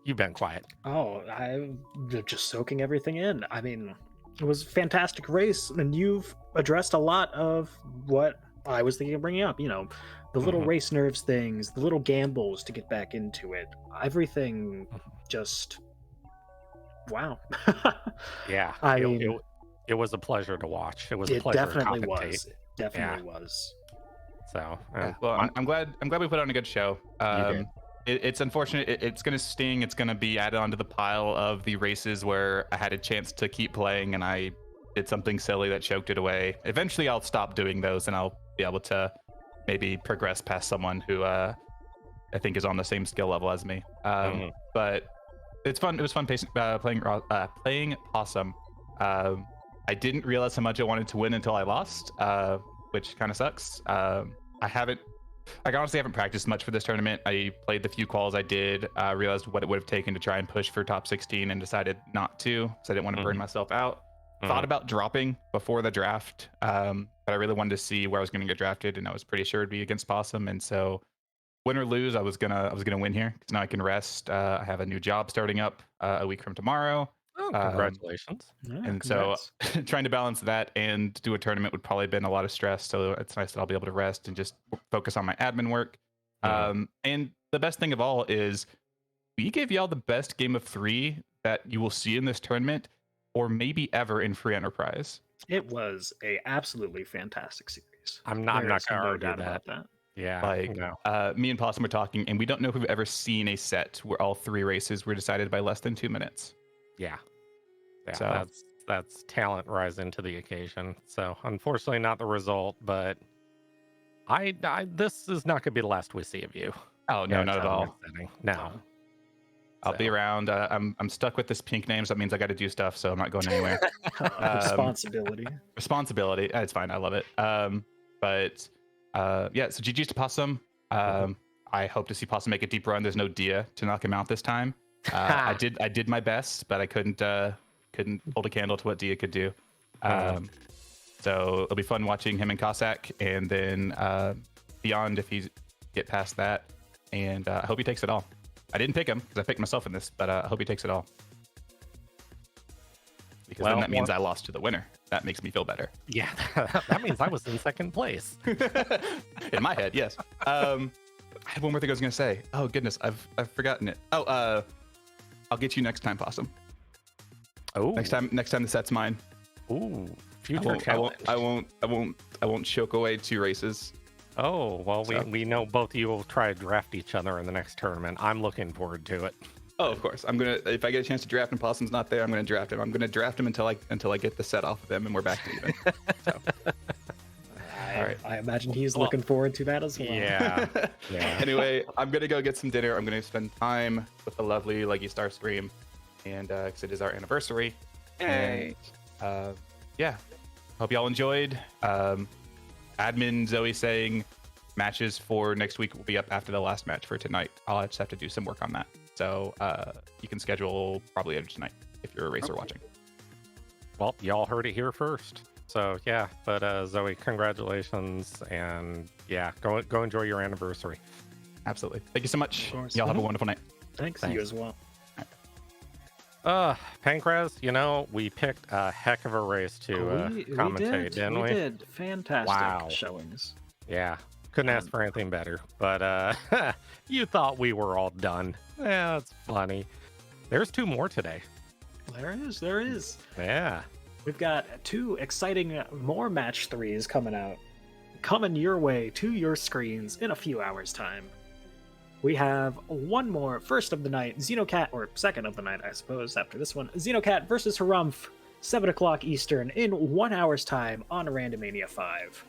You've been quiet. Oh, I'm just soaking everything in. I mean, it was a fantastic race, and you've addressed a lot of what I was thinking of bringing up. The little race nerves things, the little gambles to get back into it. Everything just wow. Yeah, I mean, it was a pleasure to watch. It was a pleasure to commentate. It definitely was. So, well, I'm glad we put on a good show. It's unfortunate. It's going to sting. It's going to be added onto the pile of the races where I had a chance to keep playing and I did something silly that choked it away. Eventually, I'll stop doing those and I'll be able to maybe progress past someone who I think is on the same skill level as me. But it's fun. It was fun playing Possum. I didn't realize how much I wanted to win until I lost, which kind of sucks. I honestly haven't practiced much for this tournament. I played the few quals I did, realized what it would have taken to try and push for top 16 and decided not to, so I didn't want to burn myself out. Thought about dropping before the draft, but I really wanted to see where I was going to get drafted, and I was pretty sure it'd be against Possum, and so win or lose, I was gonna win here because now I can rest. I have a new job starting up a week from tomorrow. Oh, congratulations. And so trying to balance that and do a tournament would probably been a lot of stress. So it's nice that I'll be able to rest and just focus on my admin work. And the best thing of all is we gave y'all the best game of 3 that you will see in this tournament or maybe ever in free enterprise. It was a absolutely fantastic series. I'm not going to no argue doubt that. about that. Yeah. Like me and Possum were talking, and we don't know if we've ever seen a set where all 3 races were decided by less than 2 minutes. Yeah. So that's talent rising to the occasion. So unfortunately, not the result, but I this is not going to be the last we see of you. Oh no, not at all. No. I'll be around. I'm stuck with this pink name, so that means I got to do stuff. So I'm not going anywhere. Responsibility. Responsibility. It's fine. I love it. But yeah. So GG's to Possum. I hope to see Possum make a deep run. There's no Dia to knock him out this time. I did my best, but I couldn't hold a candle to what Dia could do. So it'll be fun watching him and Cossack, and then beyond if he's get past that. And I hope he takes it all. I didn't pick him because I picked myself in this, but I hope he takes it all. Because then that means I lost to the winner. That makes me feel better. Yeah, that means I was in second place. In my head, yes. I had one more thing I was going to say. Oh goodness, I've forgotten it. Oh, I'll get you next time, Possum. Oh, next time the set's mine. Ooh, future challenge. I won't choke away 2 races. Oh, well, we know both of you will try to draft each other in the next tournament. I'm looking forward to it. Oh, of course. If I get a chance to draft and Possum's not there, I'm gonna draft him. I'm gonna draft him until I get the set off of him and we're back to even. So. All right. I imagine he's looking forward to that as well. Yeah. Anyway, I'm gonna go get some dinner. I'm gonna spend time with the lovely Leggy Starscream, and because it is our anniversary. Hey. And yeah, hope y'all enjoyed. Admin Zoe saying matches for next week will be up after the last match for tonight. I'll just have to do some work on that. So you can schedule probably later tonight if you're a racer watching. Well, y'all heard it here first. So yeah, but Zoe, congratulations, and yeah, go enjoy your anniversary. Absolutely. Thank you so much. Y'all have a wonderful night. Thanks. You as well. Pancraz, we picked a heck of a race to commentate, didn't we? We did. Fantastic showings. Yeah. Couldn't ask for anything better. But you thought we were all done. Yeah, that's funny. There's 2 more today. There is. Yeah. We've got 2 exciting more match 3s coming your way to your screens in a few hours' time. We have one more first of the night, Xenocat, or second of the night, I suppose, after this one. Xenocat versus Harumph, 7 o'clock Eastern, in 1 hour's time on Randomania 5.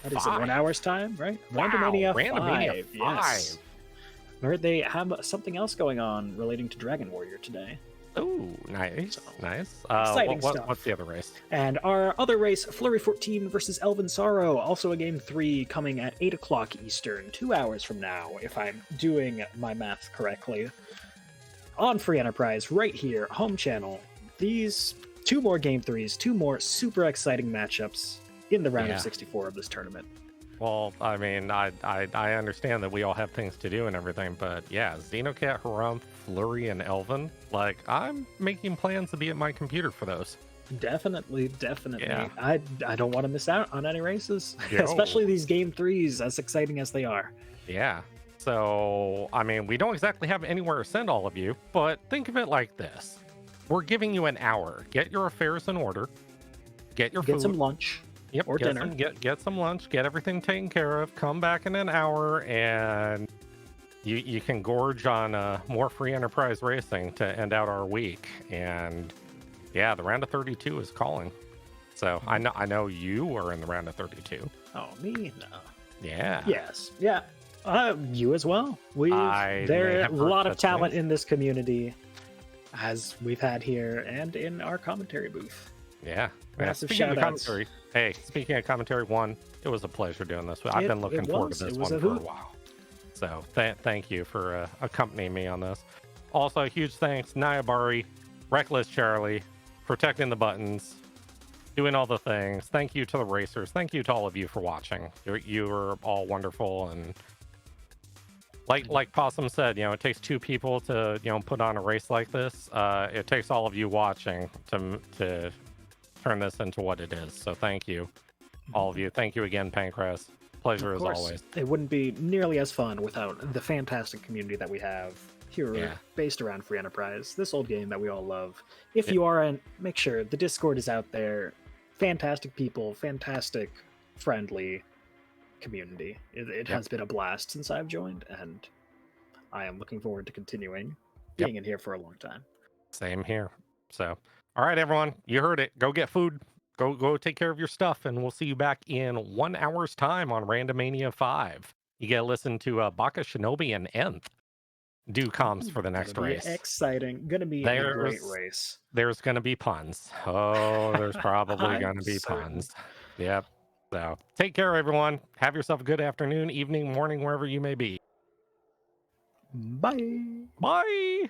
That is in 1 hour's time, right? Wow, Randomania 5. 5. Yes. I heard they have something else going on relating to Dragon Warrior today. Oh, nice. Exciting stuff. What's the other race? And our other race, Flurry 14 versus Elven Sorrow, also a game 3 coming at 8 o'clock Eastern, 2 hours from now, if I'm doing my math correctly. On Free Enterprise, right here, home channel. These 2 more game 3s, 2 more super exciting matchups in the round of 64 of this tournament. Well, I mean, I understand that we all have things to do and everything, but yeah, Xenocat, Harumph, Flurry, and Elven, like, I'm making plans to be at my computer for those. Definitely. Yeah. I don't want to miss out on any races, especially these game 3s, as exciting as they are. Yeah. So, I mean, we don't exactly have anywhere to send all of you, but think of it like this. We're giving you an hour. Get your affairs in order. Get your food. Get some lunch. Yep, or dinner. Get some lunch, get everything taken care of, come back in an hour, and you can gorge on more Free Enterprise racing to end out our week. And yeah, the round of 32 is calling. So I know you are in the round of 32. Oh, me? No. Yeah. Yes. Yeah. You as well. There are a lot of talent in this community, as we've had here and in our commentary booth. Yeah. Massive Speaking of shout-outs. commentary, hey, speaking of commentary one, it was a pleasure doing this. I've been looking forward to this one for a while. So thank you for accompanying me on this. Also, a huge thanks, Nyabari, Reckless Charlie, protecting the buttons, doing all the things. Thank you to the racers. Thank you to all of you for watching. You are all wonderful. And like Possum said, it takes two people to, put on a race like this. It takes all of you watching to turn this into what it is. So thank you, all of you. Thank you again, Pancras. Pleasure as always. It wouldn't be nearly as fun without the fantastic community that we have here based around Free Enterprise, this old game that we all love. If you aren't, make sure the Discord is out there. Fantastic people, fantastic, friendly community. It has been a blast since I've joined, and I am looking forward to continuing being in here for a long time. Same here. So, all right, everyone, you heard it. Go get food. Go take care of your stuff, and we'll see you back in 1 hour's time on Randomania 5. You get to listen to Baka Shinobi and Nth do comms for the next race. Exciting. Gonna be a great race. There's gonna be puns. Oh, there's probably gonna be puns. Yep. So take care, everyone. Have yourself a good afternoon, evening, morning, wherever you may be. Bye. Bye.